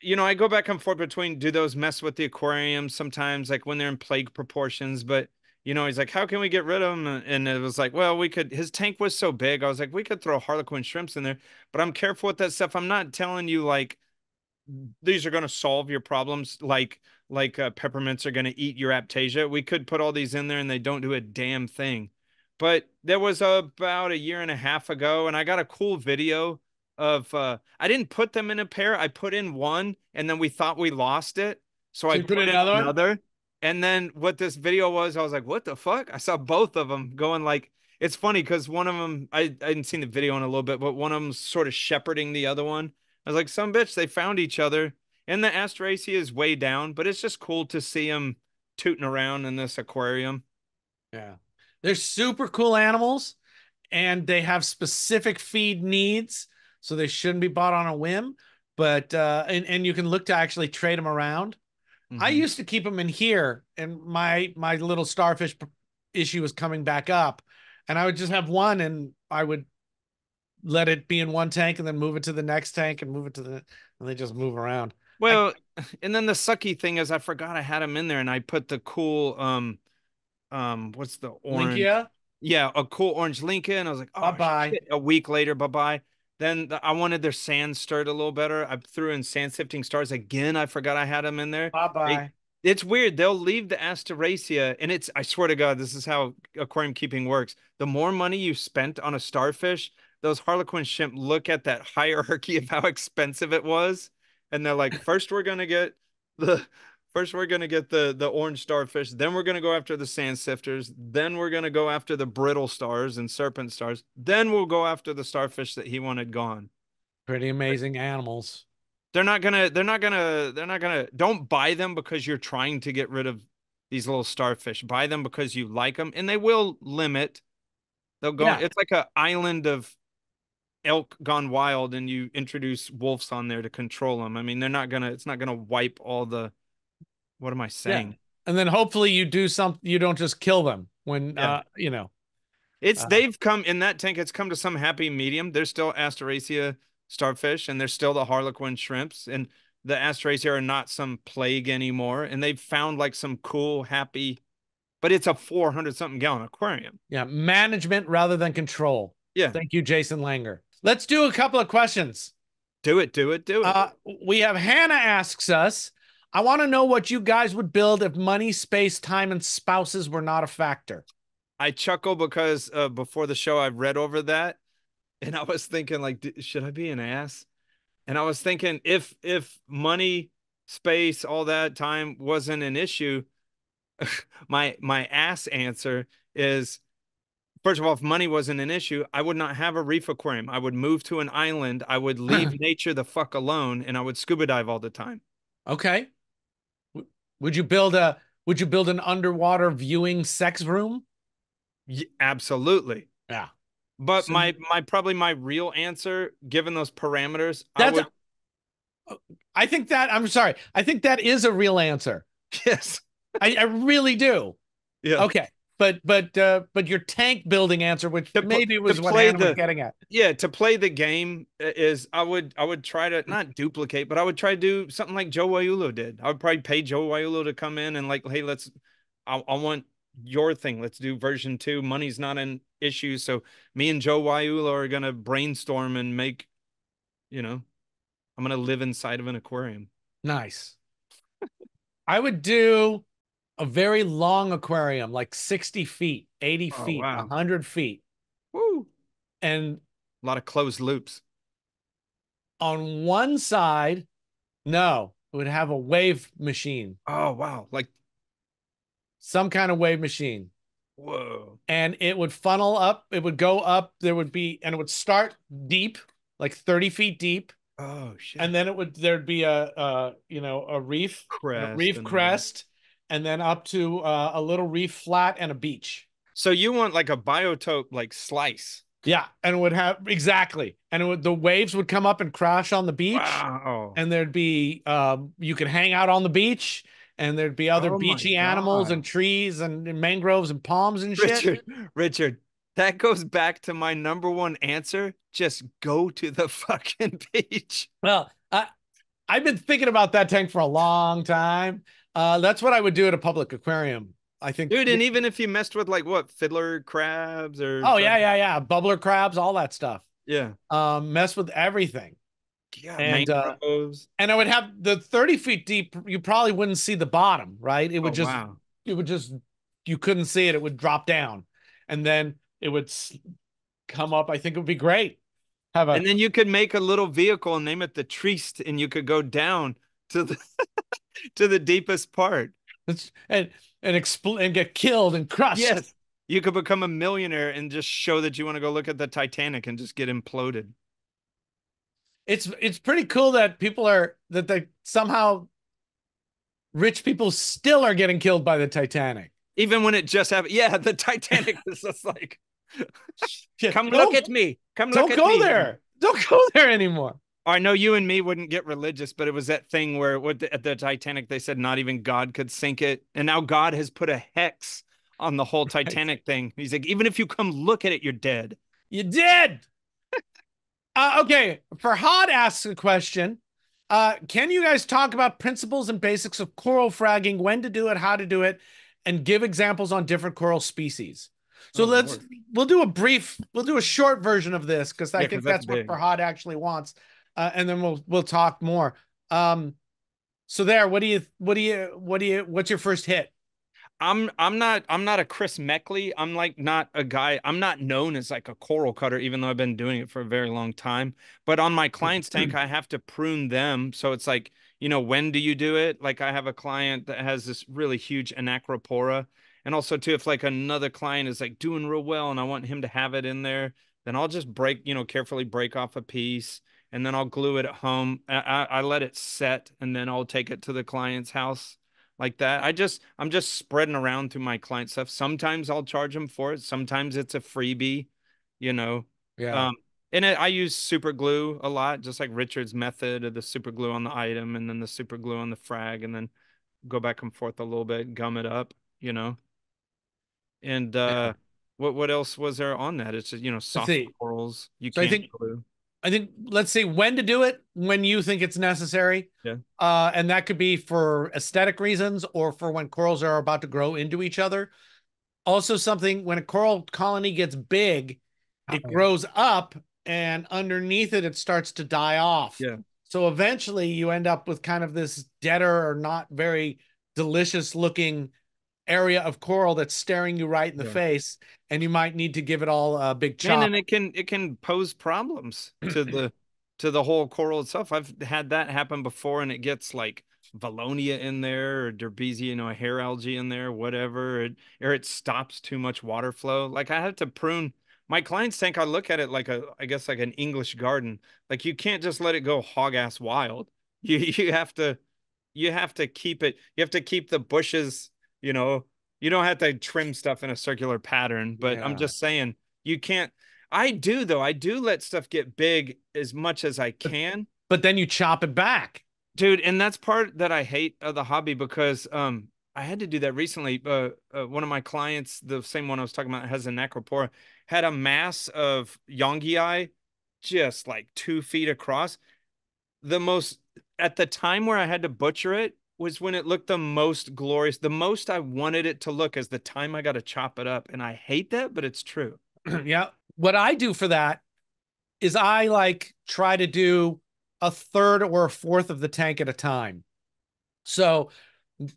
I go back and forth between, do those mess with the aquarium sometimes, like when they're in plague proportions, but he's like, how can we get rid of them? And it was like, well, his tank was so big. I was like, we could throw Harlequin shrimps in there, but I'm careful with that stuff. I'm not telling you like, these are going to solve your problems. Like peppermints are going to eat your Aptasia. We could put all these in there and they don't do a damn thing. But there was about a year and a half ago, and I got a cool video of, I didn't put them in a pair. I put in one and then we thought we lost it. So I put in another. And then what this video was, I was like, what the fuck? I saw both of them going like, it's funny because one of them, I hadn't seen the video in a little bit, but one of them's sort of shepherding the other one. I was like, some bitch, they found each other. And the Asteraceae is way down, but it's just cool to see them tooting around in this aquarium. Yeah. They're super cool animals and they have specific feed needs. So they shouldn't be bought on a whim, but, and you can look to actually trade them around. Mm-hmm. I used to keep them in here and my little starfish issue was coming back up and I would just have one and I would let it be in one tank and then move it to the next tank and and they just move around. Well, and then the sucky thing is I forgot I had them in there and I put the cool, what's the orange? Linkia? Yeah, a cool orange Linka. And I was like, oh, bye-bye. Shit. A week later, bye-bye. Then I wanted their sand stirred a little better. I threw in sand sifting stars again. I forgot I had them in there. Bye-bye. It's weird. They'll leave the Asteraceae, and I swear to God, this is how aquarium keeping works. The more money you spent on a starfish, those Harlequin shrimp look at that hierarchy of how expensive it was, and they're like, the first we're gonna get the orange starfish, then we're gonna go after the sand sifters, then we're gonna go after the brittle stars and serpent stars, then we'll go after the starfish that he wanted gone. Pretty amazing animals. Don't buy them because you're trying to get rid of these little starfish. Buy them because you like them, and they will limit. They'll go, Yeah. it's like an island of elk gone wild, and you introduce wolves on there to control them. I mean, it's not gonna wipe all the, what am I saying? Yeah. And then hopefully you do something, you don't just kill them when, Yeah. you know. They've come in that tank, it's come to some happy medium. There's still Asteraceae starfish, and there's still the Harlequin shrimps, and the Asteraceae are not some plague anymore. And they've found like some cool, happy, but it's a 400 something gallon aquarium. Yeah. Management rather than control. Yeah. Thank you, Jason Langer. Let's do a couple of questions. Do it. We have Hannah asks us, I want to know what you guys would build if money, space, time, and spouses were not a factor. I chuckle because before the show, I read over that, and I was thinking, like, should I be an ass? And I was thinking, if money, space, all that time wasn't an issue, my ass answer is, first of all, if money wasn't an issue, I would not have a reef aquarium. I would move to an island. I would leave nature the fuck alone, and I would scuba dive all the time. Okay. Would you build an underwater viewing sex room? Yeah, absolutely. Yeah. But So probably my real answer, given those parameters, I think that is a real answer. Yes. I really do. Yeah. Okay. But your tank building answer, which maybe was what Hannah was getting at. Yeah, to play the game is I would try to not duplicate, but I would try to do something like Joe Waiulo did. I would probably pay Joe Waiulo to come in and like, hey, I want your thing. Let's do version 2. Money's not an issue. So me and Joe Waiulo are gonna brainstorm and make, I'm gonna live inside of an aquarium. Nice. I would do a very long aquarium, like 60 feet, 80 feet, wow. 100 feet. Woo. And a lot of closed loops. On one side, it would have a wave machine. Oh, wow. Like some kind of wave machine. Whoa. And it would funnel up. It would go up. And it would start deep, like 30 feet deep. Oh, shit. And then there'd be a reef crest, and then up to a little reef flat and a beach. So you want like a biotope, like slice. Yeah. And it would have exactly. And the waves would come up and crash on the beach. Wow. And there'd be, you could hang out on the beach, and there'd be other beachy animals and trees and mangroves and palms and shit. Richard, that goes back to my number one answer. Just go to the fucking beach. Well, I've been thinking about that tank for a long time. That's what I would do at a public aquarium, I think. Dude, and even if you messed with like what, fiddler crabs or... Oh, yeah. Bubbler crabs, all that stuff. Yeah. Mess with everything. Yeah, and I would have the 30 feet deep. You probably wouldn't see the bottom, right? It would you couldn't see it. It would drop down, and then it would come up. I think it would be great. And then you could make a little vehicle and name it the Triest, and you could go down to the to the deepest part and get killed and crushed. Yes, you could become a millionaire and just show that you want to go look at the Titanic and just get imploded. It's pretty cool that somehow rich people still are getting killed by the Titanic. Even when it just happened. Yeah, the Titanic is just like, come look at me. Come look at me. Don't go there. Don't go there anymore. I know you and me wouldn't get religious, but it was that thing where at the Titanic, they said not even God could sink it. And now God has put a hex on the whole Titanic thing. He's like, even if you come look at it, you're dead. You did. Okay, Farhad asks a question. Can you guys talk about principles and basics of coral fragging, when to do it, how to do it, and give examples on different coral species? So Oh, Lord. we'll do a short version of this because I Yeah, think because that's that's what big. Farhad actually wants. And then we'll talk more. So there, what's your first hit? I'm not a Chris Meckley. I'm like not a guy. I'm not known as like a coral cutter, even though I've been doing it for a very long time. But on my client's tank, I have to prune them. So it's like, when do you do it? Like I have a client that has this really huge anacropora. And also too, if like another client is like doing real well and I want him to have it in there, then I'll just carefully break off a piece and then I'll glue it at home. I let it set and then I'll take it to the client's house like that. I'm just spreading around through my client stuff. Sometimes I'll charge them for it. Sometimes it's a freebie, you know. Yeah. Um, I use super glue a lot, just like Richard's method of the super glue on the item and then the super glue on the frag and then go back and forth a little bit, gum it up. And Yeah. what else was there on that? It's just, Let's soft see. corals. You So can't glue. I think let's say when to do it, when you think it's necessary. Yeah. And that could be for aesthetic reasons or for when corals are about to grow into each other. Also, something when a coral colony gets big, it grows up and underneath it, it starts to die off. Yeah. So eventually you end up with kind of this deader or not very delicious looking area of coral that's staring you right in the Yeah. face. And you might need to give it all a big Man, chop. and it can pose problems to the whole coral itself. I've had that happen before, and it gets like Valonia in there or Derbesia, a hair algae in there, whatever, or it stops too much water flow. Like I have to prune my client's tank. I look at it like I guess like an English garden. Like you can't just let it go hog ass wild. You have to keep it. You have to keep the bushes. You know, you don't have to trim stuff in a circular pattern. But I'm Yeah. just saying you can't. I do though. I do let stuff get big as much as I can, But then you chop it back. dude. And that's part that I hate of the hobby because I had to do that recently. One of my clients, the same one I was talking about, has a necropora, had a mass of Yongii just like 2 feet across. The most At the time where I had to butcher it was when it looked the most glorious, the most I wanted it to look as the time I got to chop it up. And I hate that, but it's true. Yeah. What I do for that is I like try to do a third or a fourth of the tank at a time. So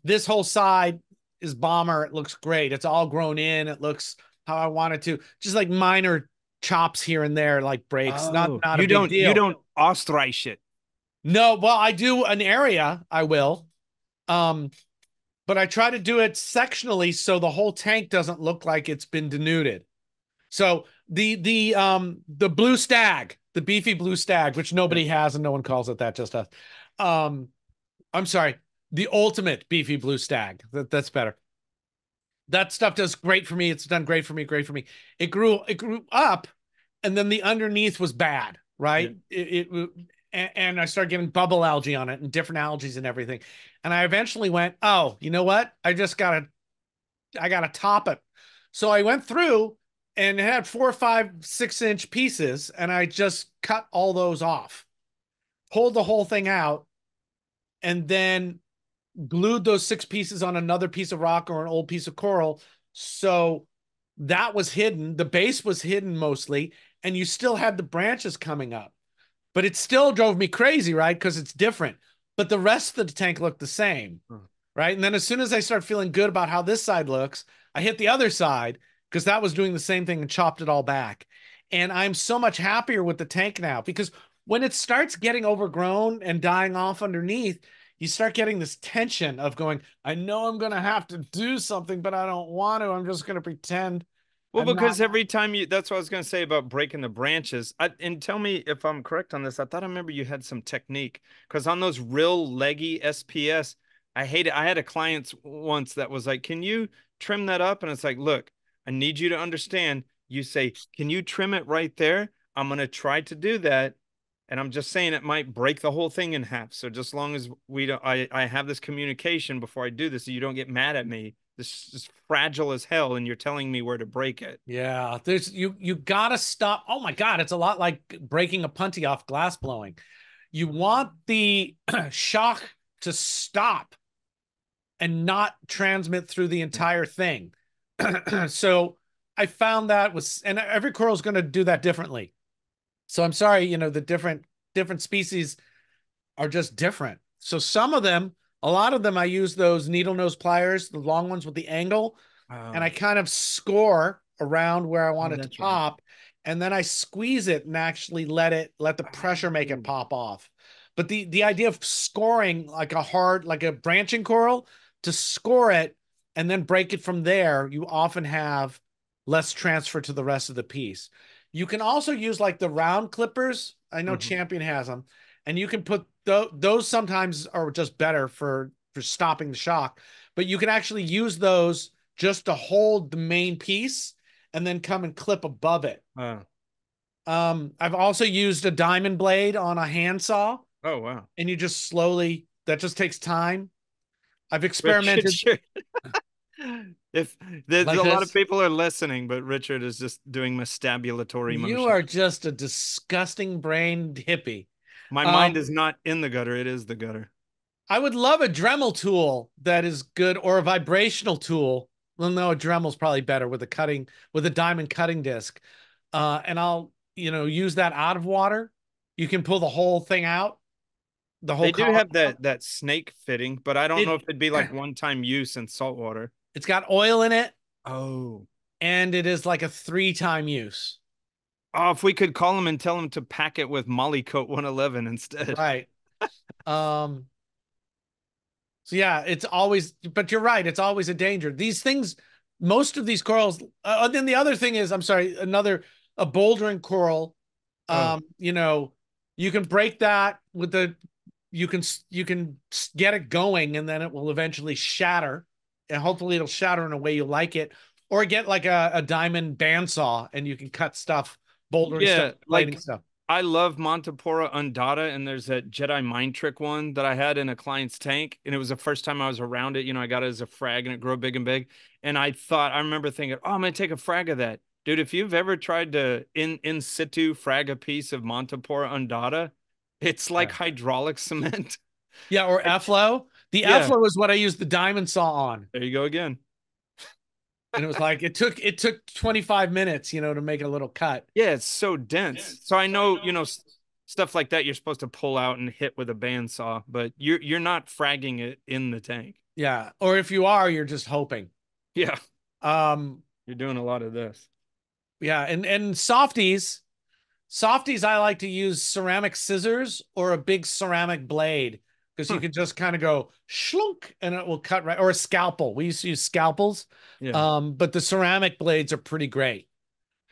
this whole side is bomber. It looks great. It's all grown in. It looks how I want it to. Just like minor chops here and there, like breaks. Not Oh, not a you big don't you deal. don't ostriche it. No, well, I do an area. I will. Um, but I try to do it sectionally so the whole tank doesn't look like it's been denuded. So the blue stag, the beefy blue stag, which nobody has and no one calls it that, just us. Um, I'm sorry, the ultimate beefy blue stag. That's better. That stuff does great for me. It's done great for me, great for me. It grew up, and then the underneath was bad, Yeah. right? And I started getting bubble algae on it and different algae and everything. And I eventually went, oh, you know what? I gotta top it. So I went through and it had 4, 5, 6 inch pieces, and I just cut all those off, pulled the whole thing out, and then glued those 6 pieces on another piece of rock or an old piece of coral. So that was hidden. The base was hidden mostly, and you still had the branches coming up. But it still drove me crazy, right? Because it's different. But the rest of the tank looked the same, right? And then as soon as I start feeling good about how this side looks, I hit the other side because that was doing the same thing and chopped it all back. And I'm so much happier with the tank now because when it starts getting overgrown and dying off underneath, you start getting this tension of going, I know I'm going to have to do something, but I don't want to. I'm just going to pretend Well, I'm not. because every time that's what I was going to say about breaking the branches. And tell me if I'm correct on this. I thought I remember you had some technique because on those real leggy SPS, I hate it. I had a client once that was like, "Can you trim that up?" And it's like, "Look, I need you to understand." You say, "Can you trim it right there?" I'm going to try to do that, and I'm just saying it might break the whole thing in half. So just long as we don't, I have this communication before I do this, so you don't get mad at me. This is fragile as hell, and you're telling me where to break it. Yeah, you gotta stop. Oh my God, it's a lot like breaking a punty off glass blowing. You want the shock to stop and not transmit through the entire thing. So I found that was, and every coral is going to do that differently. So I'm sorry, the different species are just different. So some of them, a lot of them, I use those needle nose pliers, the long ones with the angle, and I Oh, kind of score around where I want oh, it to that's right. pop, and then I squeeze it and actually let the pressure make it Oh. pop off. But the idea of scoring like like a branching coral, to score it and then break it from there, you often have less transfer to the rest of the piece. You can also use like the round clippers. I know Mhm. Champion has them, and you can put those sometimes are just better for stopping the shock. But you can actually use those just to hold the main piece and then come and clip above it. Oh. I've also used a diamond blade on a handsaw, Oh, wow. and you just slowly, that just takes time. I've experimented Richard, if there's like a lot of this. people are listening, but Richard is just doing mastabulatory You motion. are just a disgusting brained hippie. My mind Um, is not in the gutter, it is the gutter. I would love a Dremel tool that is good, or a vibrational tool. Well, no, a Dremel's probably better with with a diamond cutting disc. And I'll, use that out of water. You can pull the whole thing out, the whole They do collar have out. that snake fitting, but I don't know It if it'd be like one-time use in saltwater. it's got oil in it, Oh. and it is like a 3-time use. Oh, if we could call him and tell him to pack it with Mollycoat 111 instead. Right. Um, so yeah, it's always, but you're right, it's always a danger. These things, most of these corals, then the other thing is, I'm sorry, a bouldering coral, Oh, you can break that with you can get it going, and then it will eventually shatter, and hopefully it'll shatter in a way you like it, or get like a diamond bandsaw and you can cut stuff, bouldering stuff, yeah. plating Like stuff. I love Montipora undata, and there's that Jedi mind trick one that I had in a client's tank, and it was the first time I was around it. I got it as a frag, and it grew big and big. And I remember thinking, oh, I'm gonna take a frag of that, dude. If you've ever tried to in situ frag a piece of Montipora undata, it's like Yeah. hydraulic cement. Yeah, or Efflo. The Yeah, Efflo is what I used the diamond saw on. there you go again. And it was like it took 25 minutes, to make a little cut. Yeah, it's so dense. So I know, stuff like that you're supposed to pull out and hit with a bandsaw, but you're not fragging it in the tank. Yeah. Or if you are, you're just hoping. Yeah, Um, you're doing a lot of this. yeah, and softies I like to use ceramic scissors or a big ceramic blade, because you Huh. can just kind of go schlunk and it will cut right, or a scalpel. We used to use scalpels. Yeah. But the ceramic blades are pretty great.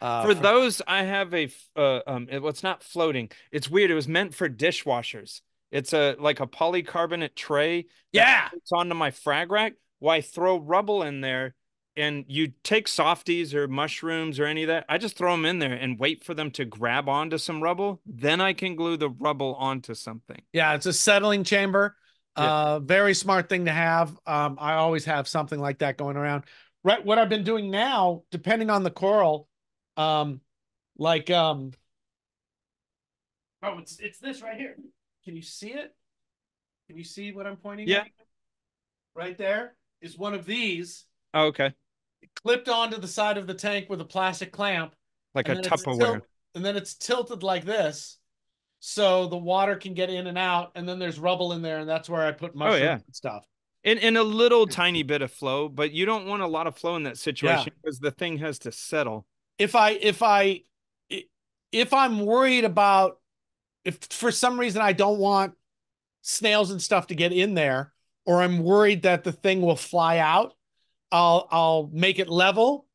For those, I have it's not floating. It's weird. It was meant for dishwashers. It's a like a polycarbonate tray that Yeah. floats onto my frag rack. Why I throw rubble in there, and you take softies or mushrooms or any of that. I just throw them in there and wait for them to grab onto some rubble. Then I can glue the rubble onto something. Yeah, it's a settling chamber. Yeah. Very smart thing to have. I always have something like that going around. Right, what I've been doing now, depending on the coral, um, like oh, it's this right here. Can you see it? Can you see what I'm pointing Yeah. at? Right there is one of these Oh, okay. clipped onto the side of the tank with a plastic clamp, Like and a then Tupperware. it's tilted like this, so the water can get in and out, and then there's rubble in there, and that's where I put Oh yeah. mushrooms and stuff. In a little tiny bit of flow, but you don't want a lot of flow in that Yeah. situation because the thing has to settle. If I'm worried about, if for some reason I don't want snails and stuff to get in there, or I'm worried that the thing will fly out, I'll make it level,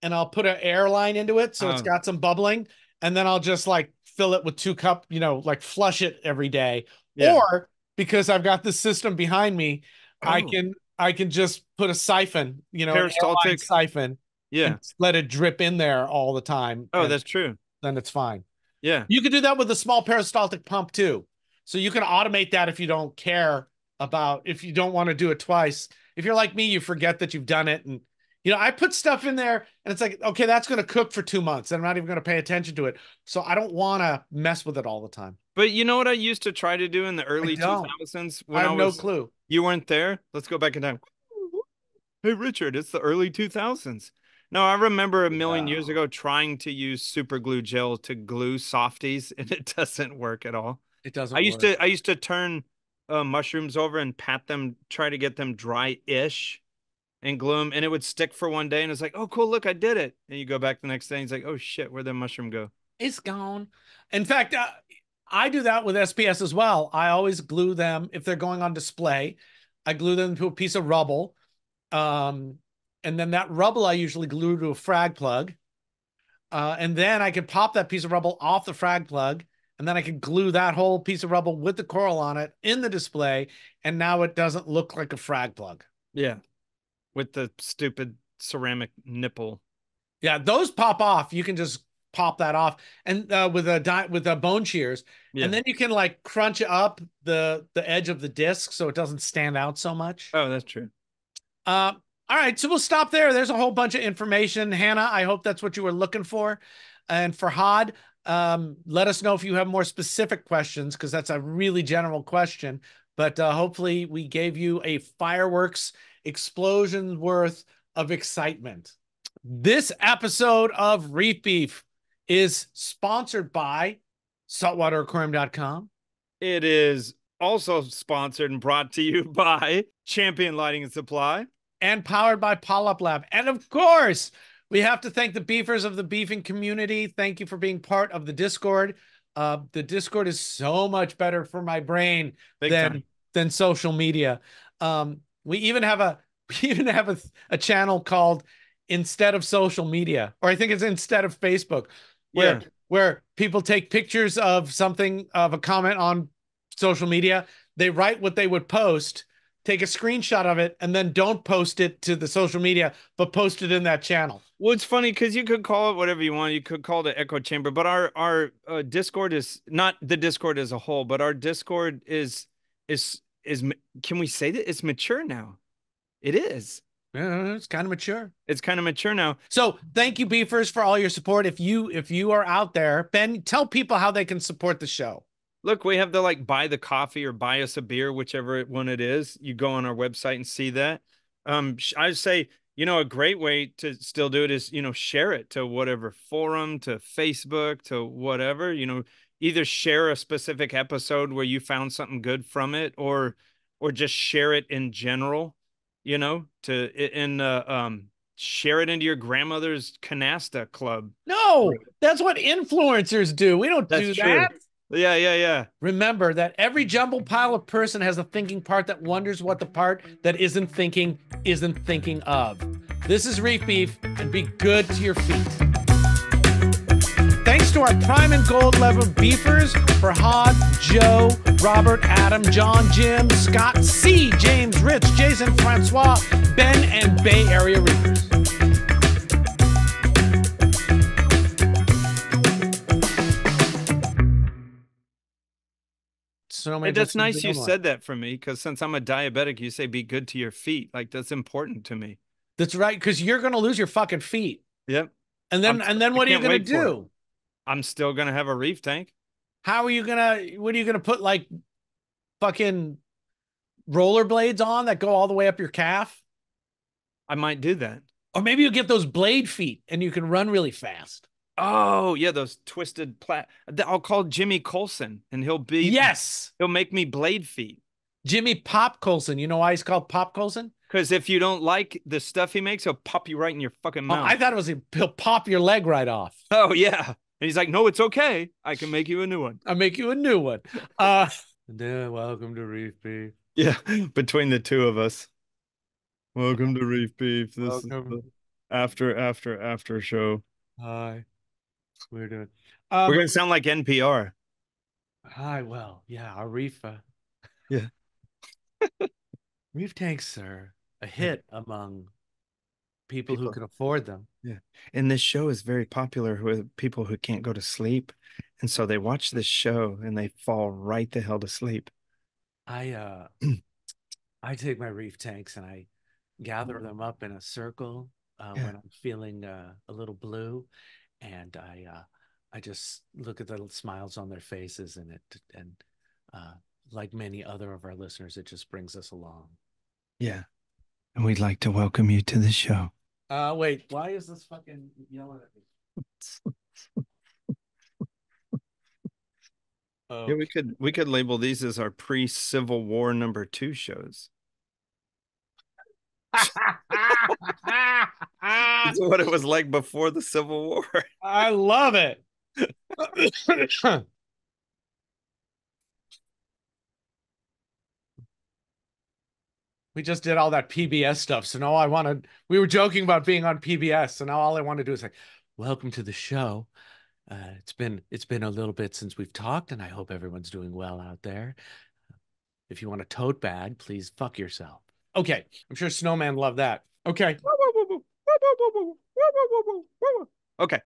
and I'll put an air line into it so it's Oh, got some bubbling, and then I'll just like fill it with 2 cup, like flush it every day. yeah. Or because I've got this system behind me, I Oh, can I can just put a siphon, an airline peristaltic. siphon, Yeah. and let it drip in there all the time, Oh, and that's true. then it's fine. Yeah. You can do that with a small peristaltic pump too. So you can automate that if you don't care if you don't want to do it twice. If you're like me, you forget that you've done it. And, I put stuff in there and it's like, okay, that's going to cook for 2 months. And I'm not even going to pay attention to it. So I don't want to mess with it all the time. But you know what I used to try to do in the I early don't. 2000s I when have no clue. you weren't there? Let's go back in time. Hey, Richard, it's the early 2000s. No, I remember a million years ago trying to use super glue gel to glue softies, and it doesn't work at all. It doesn't work. I used to turn mushrooms over and pat them, try to get them dry-ish and glue them, and it would stick for one day, and it's like, oh, cool, look, I did it. And you go back the next day, and it's like, oh shit, where'd the mushroom go? It's gone. In fact, I do that with SPS as well. I always glue them if they're going on display. I glue them to a piece of rubble. And then that rubble I usually glue to a frag plug. And then I could pop that piece of rubble off the frag plug, and then I could glue that whole piece of rubble with the coral on it in the display, and now it doesn't look like a frag plug. Yeah, with the stupid ceramic nipple. Yeah, those pop off. You can just pop that off, and with a bone shears, Yeah. and then you can like crunch up the edge of the disc so it doesn't stand out so much. Oh, that's true. All right, so we'll stop there. There's a whole bunch of information. Hannah, I hope that's what you were looking for. And Farhad, let us know if you have more specific questions, because that's a really general question. But hopefully we gave you a fireworks explosion worth of excitement. This episode of Reef Beef is sponsored by saltwateraquarium.com. It is also sponsored and brought to you by Champion Lighting and Supply. And powered by PolypLab. And of course, we have to thank the beefers of the beefing community. Thank you for being part of the Discord. The Discord is so much better for my brain than social media. We even have a channel called Instead of Social Media, or I think it's Instead of Facebook, where people take pictures of something, of a comment on social media. They write what they would post, take a screenshot of it, and then don't post it to the social media, but post it in that channel. Well, it's funny because you could call it whatever you want. You could call it an echo chamber, but our Discord is not the Discord as a whole, but our Discord is can we say that it's mature now? It is. Yeah, it's kind of mature. It's kind of mature now. So thank you, beefers, for all your support. If you are out there, Ben, tell people how they can support the show. Look, we have the like buy the coffee or buy us a beer, whichever one it is. You go on our website and see that. I'd say, a great way to still do it is, share it to whatever forum, to Facebook, to whatever, either share a specific episode where you found something good from it, or just share it in general, share it into your grandmother's canasta club. No, that's what influencers do. We don't do that. Yeah. Remember that every jumbled pile of person has a thinking part that wonders what the part that isn't thinking of. This is Reef Beef, and be good to your feet. Thanks to our prime and gold level beefers, Farhad, Joe, Robert, Adam, John, Jim, Scott, C, James, Rich, Jason, Francois, Ben, and Bay Area Reefers. That's nice you said that for me, because since I'm a diabetic, you say be good to your feet. Like, that's important to me. That's right, because you're going to lose your fucking feet. Yep. And then what are you going to do? I'm still going to have a reef tank. What are you going to put, like, fucking rollerblades on that go all the way up your calf? I might do that. Or maybe you get those blade feet and you can run really fast. Oh, yeah, those twisted I'll call Jimmy Colson, and he'll make me blade feet. Jimmy Pop Colson. You know why he's called Pop Colson? Because if you don't like the stuff he makes, he'll pop you right in your fucking mouth. Oh, I thought it was he'll pop your leg right off. Oh, yeah. And he's like, no, it's okay. I can make you a new one. I'll make you a new one. Welcome to Reef Beef. Yeah, between the two of us. Welcome to Reef Beef. This is the after show. Hi. We're doing. We're gonna sound like NPR. Hi. Well, yeah, our reef. Yeah. Reef tanks are a hit among people who can afford them. Yeah. And this show is very popular with people who can't go to sleep, and so they watch this show and they fall right the hell to sleep. I take my reef tanks and I gather them up in a circle when I'm feeling a little blue. And I just look at the smiles on their faces, and like many other of our listeners, it just brings us along. Yeah. And we'd like to welcome you to the show. Wait, why is this fucking yelling at me? Yeah, we could label these as our pre-Civil War #2 shows. This is what it was like before the Civil War. I love it. We just did all that PBS stuff. So now we were joking about being on PBS. So now all I want to do is like, welcome to the show. It's been a little bit since we've talked, and I hope everyone's doing well out there. If you want a tote bag, please fuck yourself. Okay. I'm sure Snowman loved that. Okay. Okay.